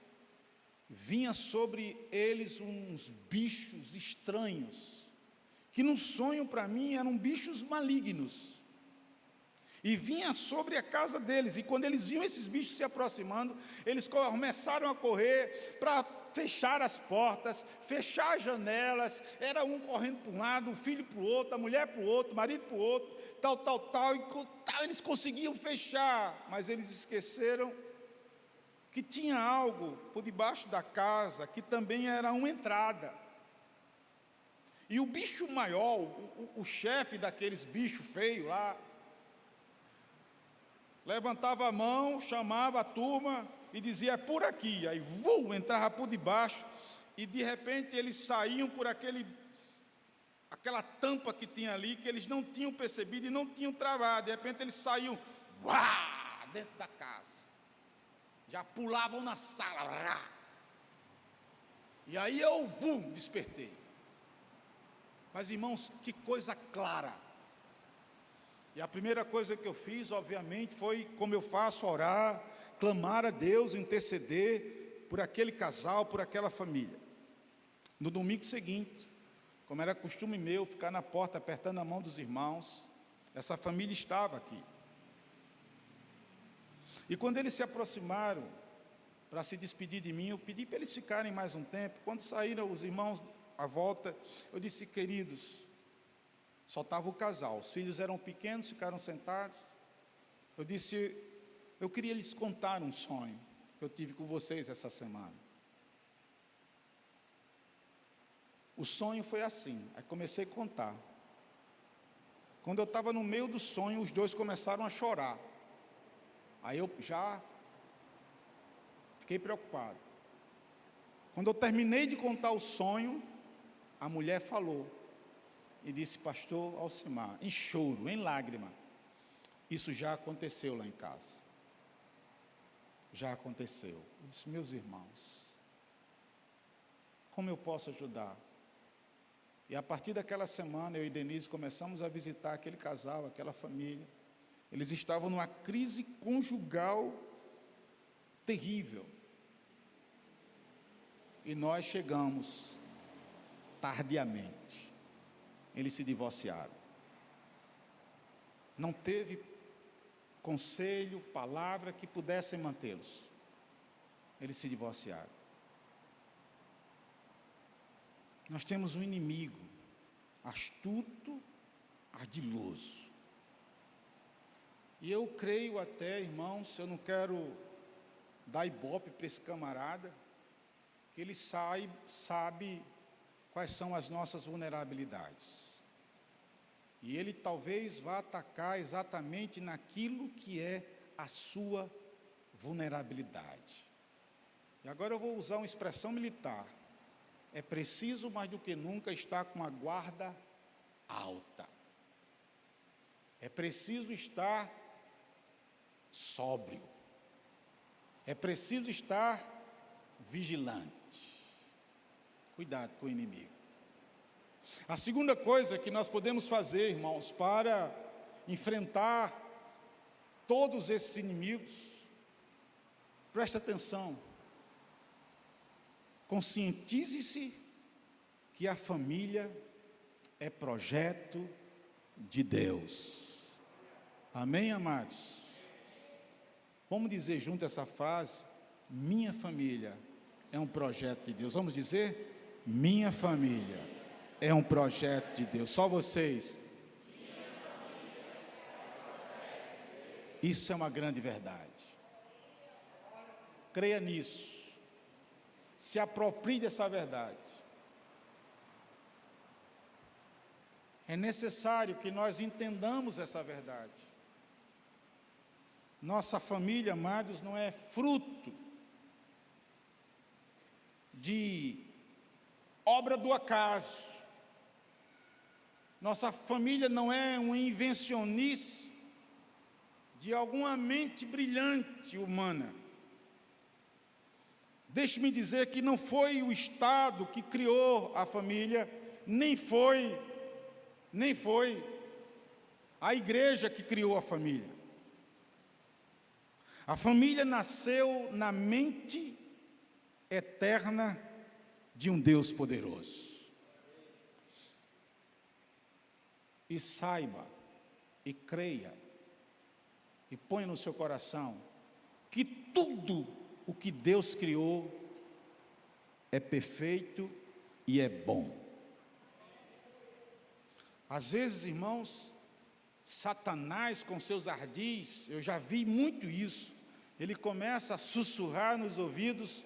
vinha sobre eles uns bichos estranhos, que no sonho para mim eram bichos malignos, e vinha sobre a casa deles, e quando eles viam esses bichos se aproximando, eles começaram a correr para fechar as portas, fechar as janelas, era um correndo para um lado, o filho para o outro, a mulher para o outro, o marido para o outro, tal, eles conseguiam fechar, mas eles esqueceram que tinha algo por debaixo da casa, que também era uma entrada. E o bicho maior, o chefe daqueles bichos feios lá, levantava a mão, chamava a turma e dizia: é por aqui. Aí entrava por debaixo, e de repente eles saíam por aquela tampa que tinha ali, que eles não tinham percebido e não tinham travado. De repente eles saíam dentro da casa, já pulavam na sala, e aí eu despertei. Mas, irmãos, que coisa clara. E a primeira coisa que eu fiz, obviamente, foi, como eu faço, orar, clamar a Deus, interceder por aquele casal, por aquela família. No domingo seguinte, como era costume meu, ficar na porta apertando a mão dos irmãos, essa família estava aqui. E quando eles se aproximaram para se despedir de mim, eu pedi para eles ficarem mais um tempo. Quando saíram os irmãos à volta, eu disse: queridos, só estava o casal, os filhos eram pequenos, ficaram sentados. Eu disse: eu queria lhes contar um sonho que eu tive com vocês essa semana. O sonho foi assim, aí comecei a contar. Quando eu estava no meio do sonho, os 2 começaram a chorar. Aí eu já fiquei preocupado. Quando eu terminei de contar o sonho, a mulher falou e disse: pastor Alcimar, em choro, em lágrima, isso já aconteceu lá em casa. Já aconteceu. Eu disse: meus irmãos, como eu posso ajudar? E a partir daquela semana, eu e Denise começamos a visitar aquele casal, aquela família. Eles estavam numa crise conjugal terrível. E nós chegamos tardiamente. Eles se divorciaram. Não teve conselho, palavra que pudessem mantê-los. Eles se divorciaram. Nós temos um inimigo astuto, ardiloso. E eu creio até, irmãos, eu não quero dar ibope para esse camarada, que ele sabe quais são as nossas vulnerabilidades. E ele talvez vá atacar exatamente naquilo que é a sua vulnerabilidade. E agora eu vou usar uma expressão militar. É preciso mais do que nunca estar com a guarda alta. É preciso estar sóbrio. É preciso estar vigilante. Cuidado com o inimigo. A segunda coisa que nós podemos fazer, irmãos, para enfrentar todos esses inimigos, presta atenção, conscientize-se que a família é projeto de Deus. Amém, amados? Vamos dizer junto essa frase: minha família é um projeto de Deus. Vamos dizer? Minha família é um projeto de Deus. Só vocês. Isso é uma grande verdade. Creia nisso. Se aproprie dessa verdade. É necessário que nós entendamos essa verdade. Nossa família, amados, não é fruto de obra do acaso. Nossa família não é uma invencionice de alguma mente brilhante humana. Deixe-me dizer que não foi o Estado que criou a família, nem foi a igreja que criou a família. A família nasceu na mente eterna de um Deus poderoso. E saiba, e creia, e ponha no seu coração, que tudo o que Deus criou é perfeito e é bom. Às vezes, irmãos, Satanás com seus ardis, eu já vi muito isso, ele começa a sussurrar nos ouvidos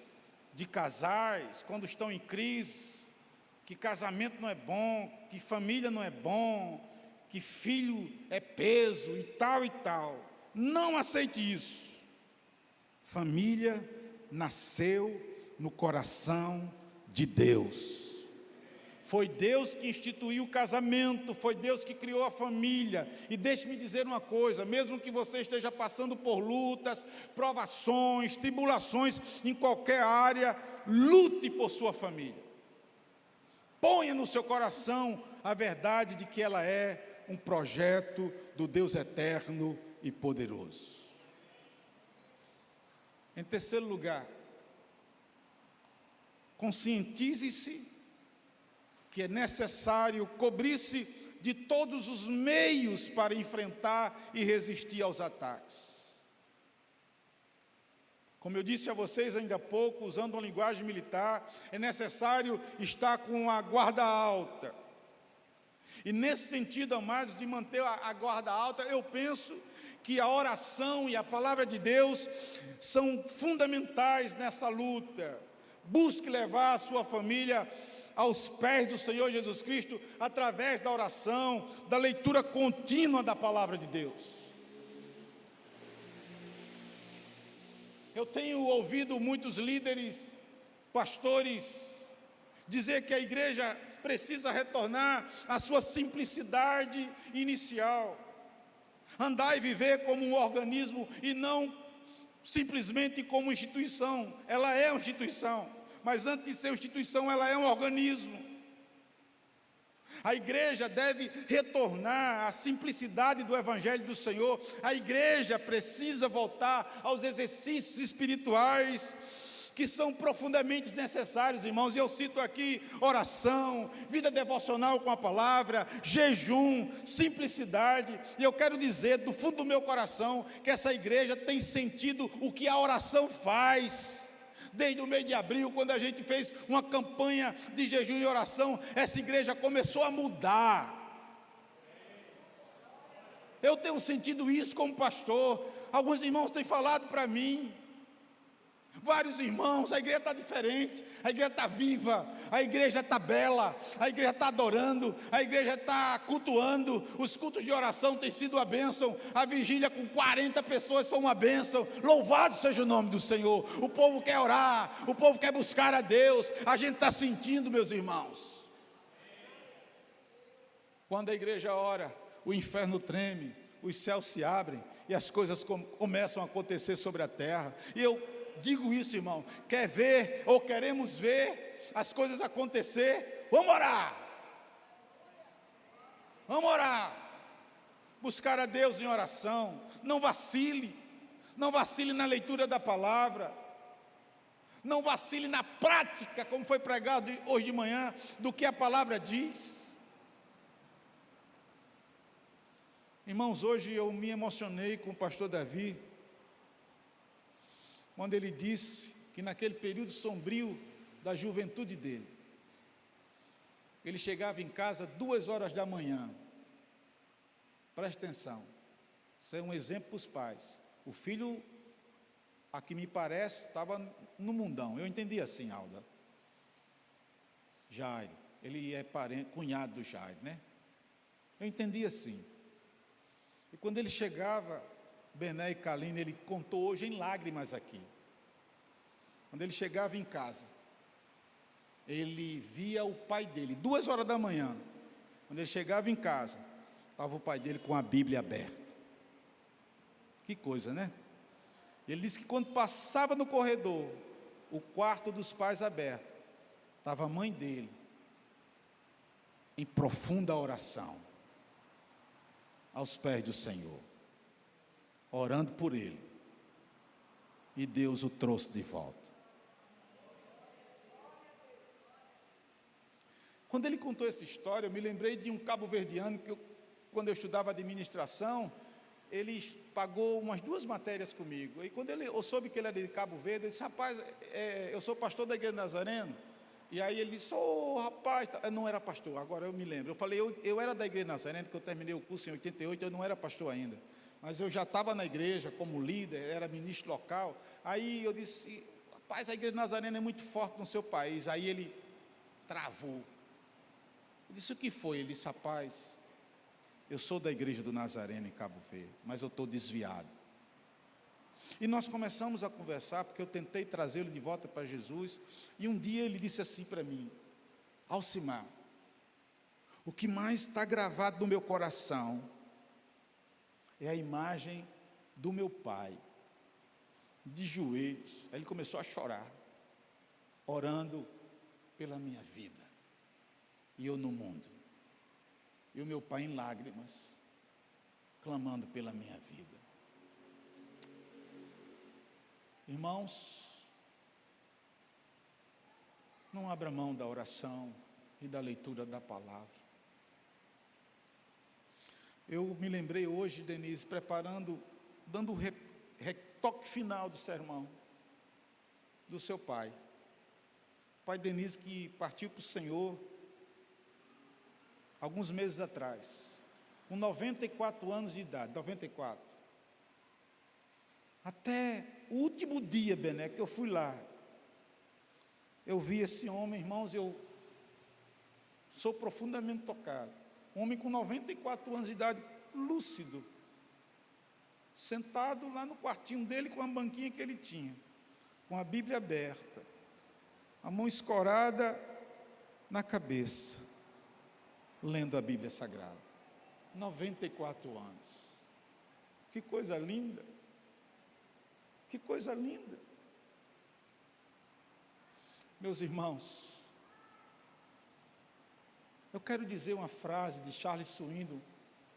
de casais, quando estão em crise, que casamento não é bom, que família não é bom, que filho é peso e tal e tal. Não aceite isso. Família nasceu no coração de Deus. Foi Deus que instituiu o casamento, foi Deus que criou a família. E deixe-me dizer uma coisa, mesmo que você esteja passando por lutas, provações, tribulações, em qualquer área, lute por sua família. Ponha no seu coração a verdade de que ela é um projeto do Deus eterno e poderoso. Em terceiro lugar, conscientize-se que é necessário cobrir-se de todos os meios para enfrentar e resistir aos ataques. Como eu disse a vocês ainda há pouco, usando uma linguagem militar, é necessário estar com a guarda alta. E nesse sentido, amados, de manter a guarda alta, eu penso que a oração e a palavra de Deus são fundamentais nessa luta. Busque levar a sua família aos pés do Senhor Jesus Cristo, através da oração, da leitura contínua da palavra de Deus. Eu tenho ouvido muitos líderes, pastores, dizer que a igreja precisa retornar à sua simplicidade inicial, andar e viver como um organismo e não simplesmente como instituição. Ela é uma instituição, mas antes de ser uma instituição, ela é um organismo. A igreja deve retornar à simplicidade do Evangelho do Senhor. A igreja precisa voltar aos exercícios espirituais que são profundamente necessários, irmãos. E eu cito aqui oração, vida devocional com a palavra, jejum, simplicidade. E eu quero dizer do fundo do meu coração que essa igreja tem sentido o que a oração faz. Desde o mês de abril, quando a gente fez uma campanha de jejum e oração, essa igreja começou a mudar. Eu tenho sentido isso como pastor. Alguns irmãos têm falado para mim: Vários irmãos, a igreja está diferente, a igreja está viva, a igreja está bela, a igreja está adorando, a igreja está cultuando, os cultos de oração têm sido uma bênção, a vigília com 40 pessoas foi uma bênção, louvado seja o nome do Senhor. O povo quer orar, o povo quer buscar a Deus, a gente está sentindo, meus irmãos. Quando a igreja ora, o inferno treme, os céus se abrem e as coisas começam a acontecer sobre a terra. E eu digo isso, irmão, quer ver ou queremos ver as coisas acontecer? Vamos orar, buscar a Deus em oração. Não vacile na leitura da palavra, não vacile na prática, como foi pregado hoje de manhã, do que a palavra diz. Irmãos, hoje eu me emocionei com o pastor Davi, quando ele disse que naquele período sombrio da juventude dele, ele chegava em casa 2 horas da manhã. Preste atenção, isso é um exemplo para os pais. O filho, a que me parece, estava no mundão. Eu entendi assim, Alda. Jairo, ele é cunhado do Jairo, né? Eu entendi assim. E quando ele chegava, Bené e Kaline, ele contou hoje em lágrimas aqui. Quando ele chegava em casa, ele via o pai dele, 2 horas da manhã. Quando ele chegava em casa, estava o pai dele com a Bíblia aberta. Que coisa, né? Ele disse que quando passava no corredor, o quarto dos pais aberto, estava a mãe dele, em profunda oração, aos pés do Senhor, orando por ele, e Deus o trouxe de volta. Quando ele contou essa história, eu me lembrei de um cabo-verdiano que quando eu estudava administração, ele pagou umas 2 matérias comigo. E quando eu soube que ele era de Cabo Verde, ele disse: rapaz, eu sou pastor da Igreja Nazareno. E aí ele disse: rapaz, eu não era pastor, agora eu me lembro. Eu falei, eu era da Igreja Nazareno, que eu terminei o curso em 88, eu não era pastor ainda. Mas eu já estava na igreja como líder, era ministro local. Aí eu disse: rapaz, a Igreja Nazareno é muito forte no seu país. Aí ele travou. Eu disse: o que foi? Ele disse: rapaz, eu sou da Igreja do Nazareno em Cabo Verde, mas eu estou desviado. E nós começamos a conversar, porque eu tentei trazê-lo de volta para Jesus, e um dia ele disse assim para mim: Alcimar, o que mais está gravado no meu coração é a imagem do meu pai, de joelhos. Aí ele começou a chorar, orando pela minha vida, e eu no mundo, e o meu pai em lágrimas, clamando pela minha vida. Irmãos, não abra mão da oração e da leitura da palavra. Eu me lembrei hoje, Denise, preparando, dando o retoque final do sermão do seu pai. O pai Denise, que partiu para o Senhor alguns meses atrás, com 94 anos de idade, 94. Até o último dia, Bené, que eu fui lá, eu vi esse homem, irmãos, eu sou profundamente tocado. Um homem com 94 anos de idade, lúcido, sentado lá no quartinho dele com a banquinha que ele tinha, com a Bíblia aberta, a mão escorada na cabeça, lendo a Bíblia Sagrada. 94 anos. Que coisa linda. Que coisa linda. Meus irmãos, eu quero dizer uma frase de Charles Swindoll,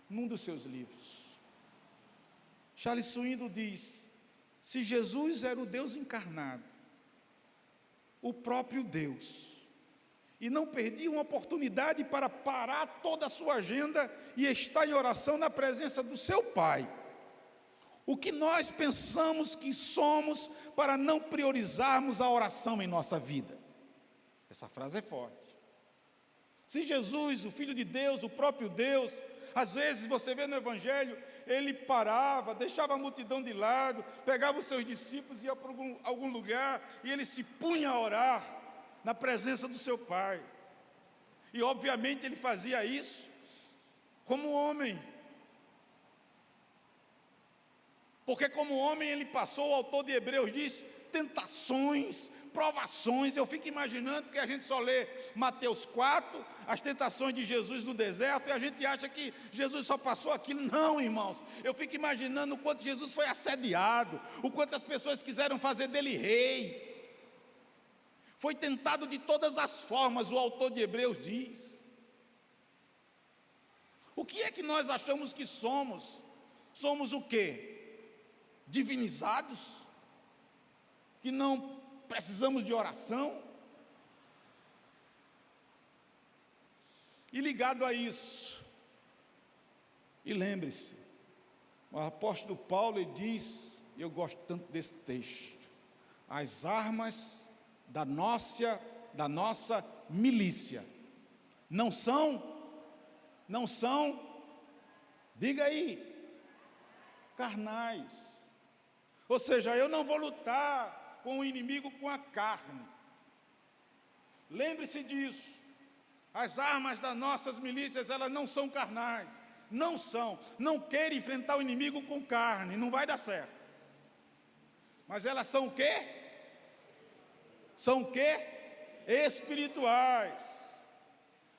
num dos seus livros. Charles Swindoll diz: se Jesus era o Deus encarnado, o próprio Deus, e não perdia uma oportunidade para parar toda a sua agenda e estar em oração na presença do seu Pai, o que nós pensamos que somos para não priorizarmos a oração em nossa vida? Essa frase é forte. Se Jesus, o Filho de Deus, o próprio Deus, às vezes você vê no Evangelho, ele parava, deixava a multidão de lado, pegava os seus discípulos, ia para algum lugar, e ele se punha a orar na presença do seu Pai. E obviamente ele fazia isso como homem, porque como homem ele passou, o autor de Hebreus diz, tentações, provações. Eu fico imaginando que a gente só lê Mateus 4, as tentações de Jesus no deserto, e a gente acha que Jesus só passou aquilo. Não, irmãos, eu fico imaginando o quanto Jesus foi assediado, o quanto as pessoas quiseram fazer dele rei. Foi tentado de todas as formas, o autor de Hebreus diz. O que é que nós achamos que somos? Somos o quê? Divinizados? Que não precisamos de oração? E ligado a isso, e lembre-se, o apóstolo Paulo ele diz, eu gosto tanto desse texto, as armas da nossa milícia não são, diga aí, carnais. Ou seja, eu não vou lutar com o inimigo com a carne. Lembre-se disso. As armas das nossas milícias, elas não são carnais. Não são. Não queira enfrentar o inimigo com carne, não vai dar certo. Mas elas são o quê? São o quê? Espirituais.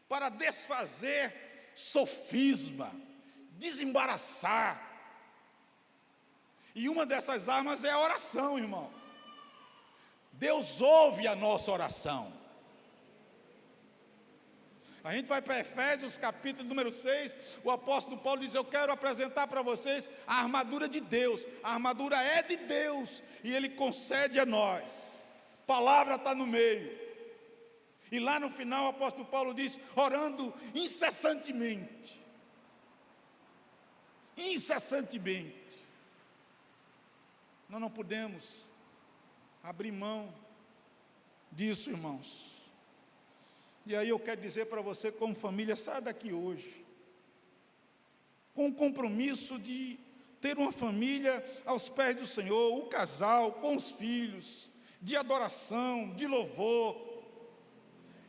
Para desfazer sofisma, desembaraçar. E uma dessas armas é a oração, irmão. Deus ouve a nossa oração. A gente vai para Efésios, capítulo número 6, o apóstolo Paulo diz, eu quero apresentar para vocês a armadura de Deus. A armadura é de Deus, e Ele concede a nós. Palavra está no meio. E lá no final o apóstolo Paulo diz, orando incessantemente. Incessantemente. Nós não podemos abrir mão disso, irmãos. E aí eu quero dizer para você, como família, saia daqui hoje, com o compromisso de ter uma família aos pés do Senhor, o casal, com os filhos, de adoração, de louvor.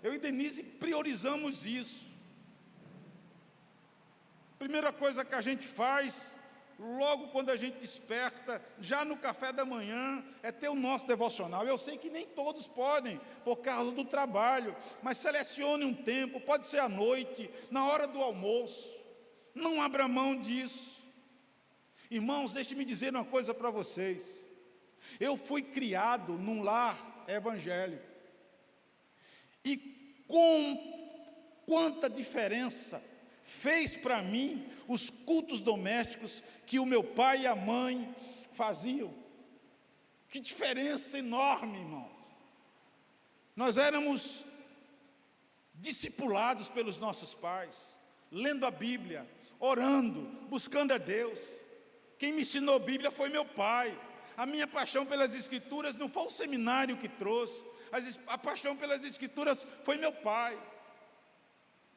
Eu e Denise priorizamos isso. Primeira coisa que a gente faz, logo quando a gente desperta, já no café da manhã, é ter o nosso devocional. Eu sei que nem todos podem, por causa do trabalho, mas selecione um tempo, pode ser à noite, na hora do almoço. Não abra mão disso. Irmãos, deixe-me dizer uma coisa para vocês. Eu fui criado num lar evangélico. E quanta diferença fez para mim os cultos domésticos que o meu pai e a mãe faziam. Que diferença enorme, irmão. Nós éramos discipulados pelos nossos pais, lendo a Bíblia, orando, buscando a Deus. Quem me ensinou a Bíblia foi meu pai. A minha paixão pelas Escrituras não foi o seminário que trouxe. A paixão pelas Escrituras foi meu pai,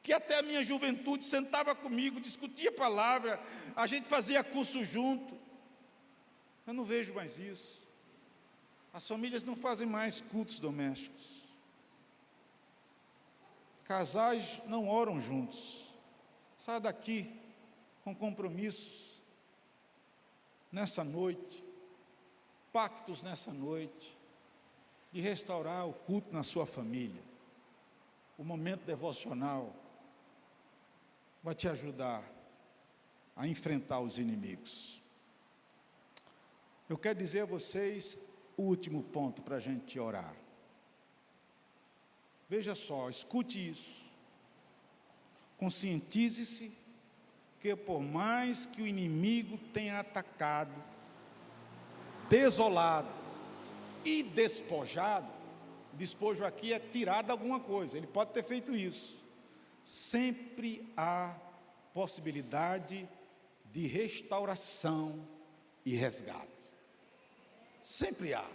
que até a minha juventude sentava comigo, discutia a palavra, a gente fazia curso junto. Eu não vejo mais isso. As famílias não fazem mais cultos domésticos. Casais não oram juntos. Saia daqui com compromissos nessa noite, pactos nessa noite, de restaurar o culto na sua família. O momento devocional vai te ajudar a enfrentar os inimigos. Eu quero dizer a vocês o último ponto para a gente orar. Veja só, escute isso. Conscientize-se que por mais que o inimigo tenha atacado, desolado e despojado, despojo aqui é tirado alguma coisa, ele pode ter feito isso. Sempre há possibilidade de restauração e resgate. Sempre há.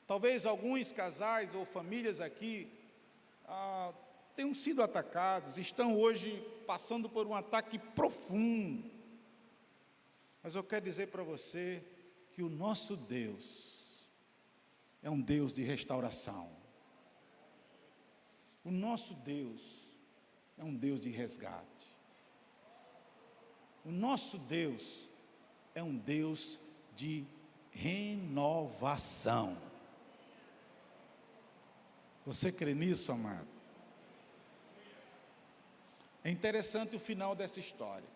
Talvez alguns casais ou famílias aqui tenham sido atacados, estão hoje passando por um ataque profundo, Mas eu quero dizer para você que o nosso Deus é um Deus de restauração. O nosso Deus é um Deus de resgate. O nosso Deus é um Deus de renovação. Você crê nisso, amado? É interessante o final dessa história.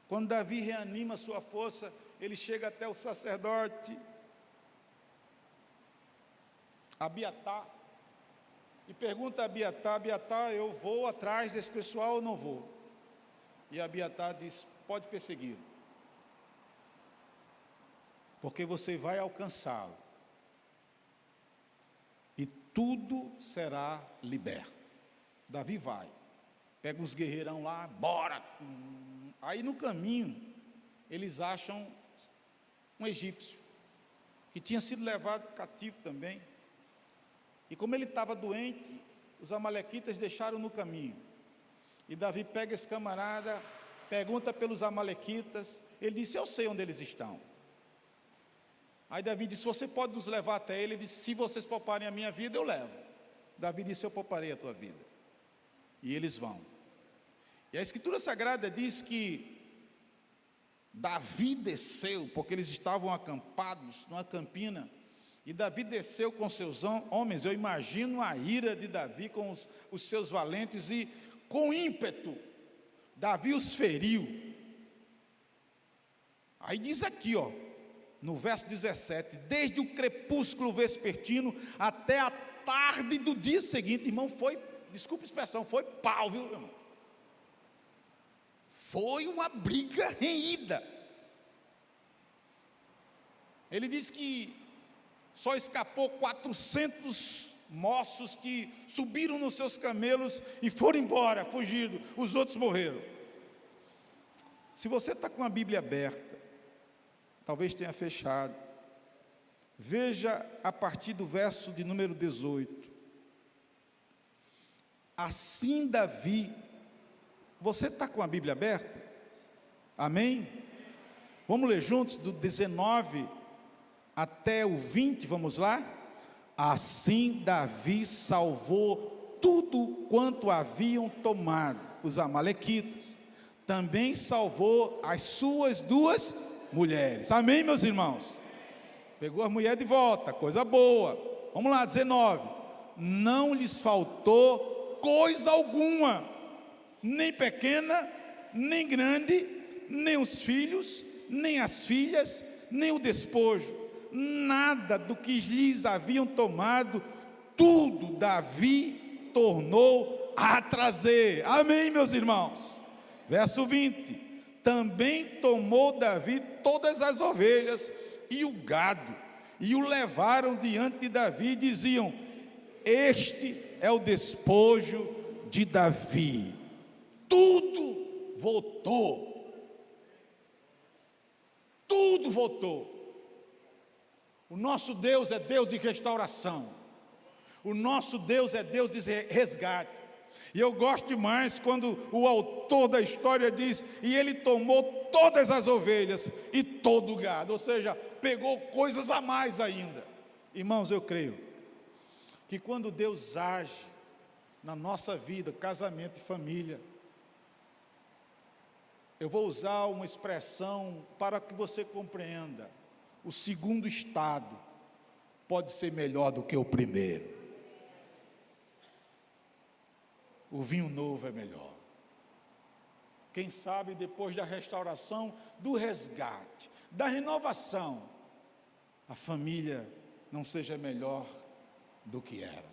Quando Davi reanima sua força, ele chega até o sacerdote Abiatar e pergunta a Abiatar: Abiatar, eu vou atrás desse pessoal ou não vou? E Abiatar diz: pode persegui-lo, porque você vai alcançá-lo e tudo será liberto. Davi vai, pega os guerreirão lá, bora. Aí no caminho, eles acham um egípcio, que tinha sido levado cativo também. E como ele estava doente, os amalequitas deixaram no caminho. E Davi pega esse camarada, pergunta pelos amalequitas, ele disse: eu sei onde eles estão. Aí Davi disse: você pode nos levar até ele? Ele disse: se vocês pouparem a minha vida, eu levo. Davi disse: eu pouparei a tua vida. E eles vão. E a Escritura Sagrada diz que Davi desceu, porque eles estavam acampados numa campina, e Davi desceu com seus homens. Eu imagino a ira de Davi com os seus valentes, e com ímpeto, Davi os feriu. Aí diz aqui, no verso 17: desde o crepúsculo vespertino até a tarde do dia seguinte. Irmão, desculpa a expressão, foi pau, viu, irmão? Foi uma briga renhida. Ele diz que só escapou 400 moços que subiram nos seus camelos e foram embora, fugindo. Os outros morreram. Se você está com a Bíblia aberta, talvez tenha fechado, veja a partir do verso de número 18. Assim Davi... Você está com a Bíblia aberta? Amém? Vamos ler juntos do 19 até o 20, vamos lá? Assim Davi salvou tudo quanto haviam tomado os amalequitas. Também salvou as suas 2 mulheres. Amém, meus irmãos? Pegou a mulher de volta, coisa boa. Vamos lá, 19. Não lhes faltou coisa alguma, nem pequena, nem grande, nem os filhos, nem as filhas, nem o despojo, nada do que lhes haviam tomado, tudo Davi tornou a trazer. Amém, meus irmãos? Verso 20: também tomou Davi todas as ovelhas e o gado, e o levaram diante de Davi, e diziam: este é o despojo de Davi. Tudo voltou. Tudo voltou. O nosso Deus é Deus de restauração. O nosso Deus é Deus de resgate. E eu gosto demais quando o autor da história diz: e ele tomou todas as ovelhas e todo o gado. Ou seja, pegou coisas a mais ainda. Irmãos, eu creio que quando Deus age na nossa vida, casamento e família, eu vou usar uma expressão para que você compreenda: o segundo estado pode ser melhor do que o primeiro. O vinho novo é melhor. Quem sabe depois da restauração, do resgate, da renovação, a família não seja melhor do que era.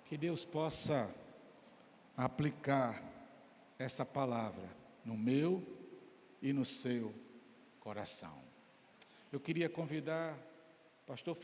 Que Deus possa aplicar essa palavra no meu e no seu coração. Eu queria convidar pastor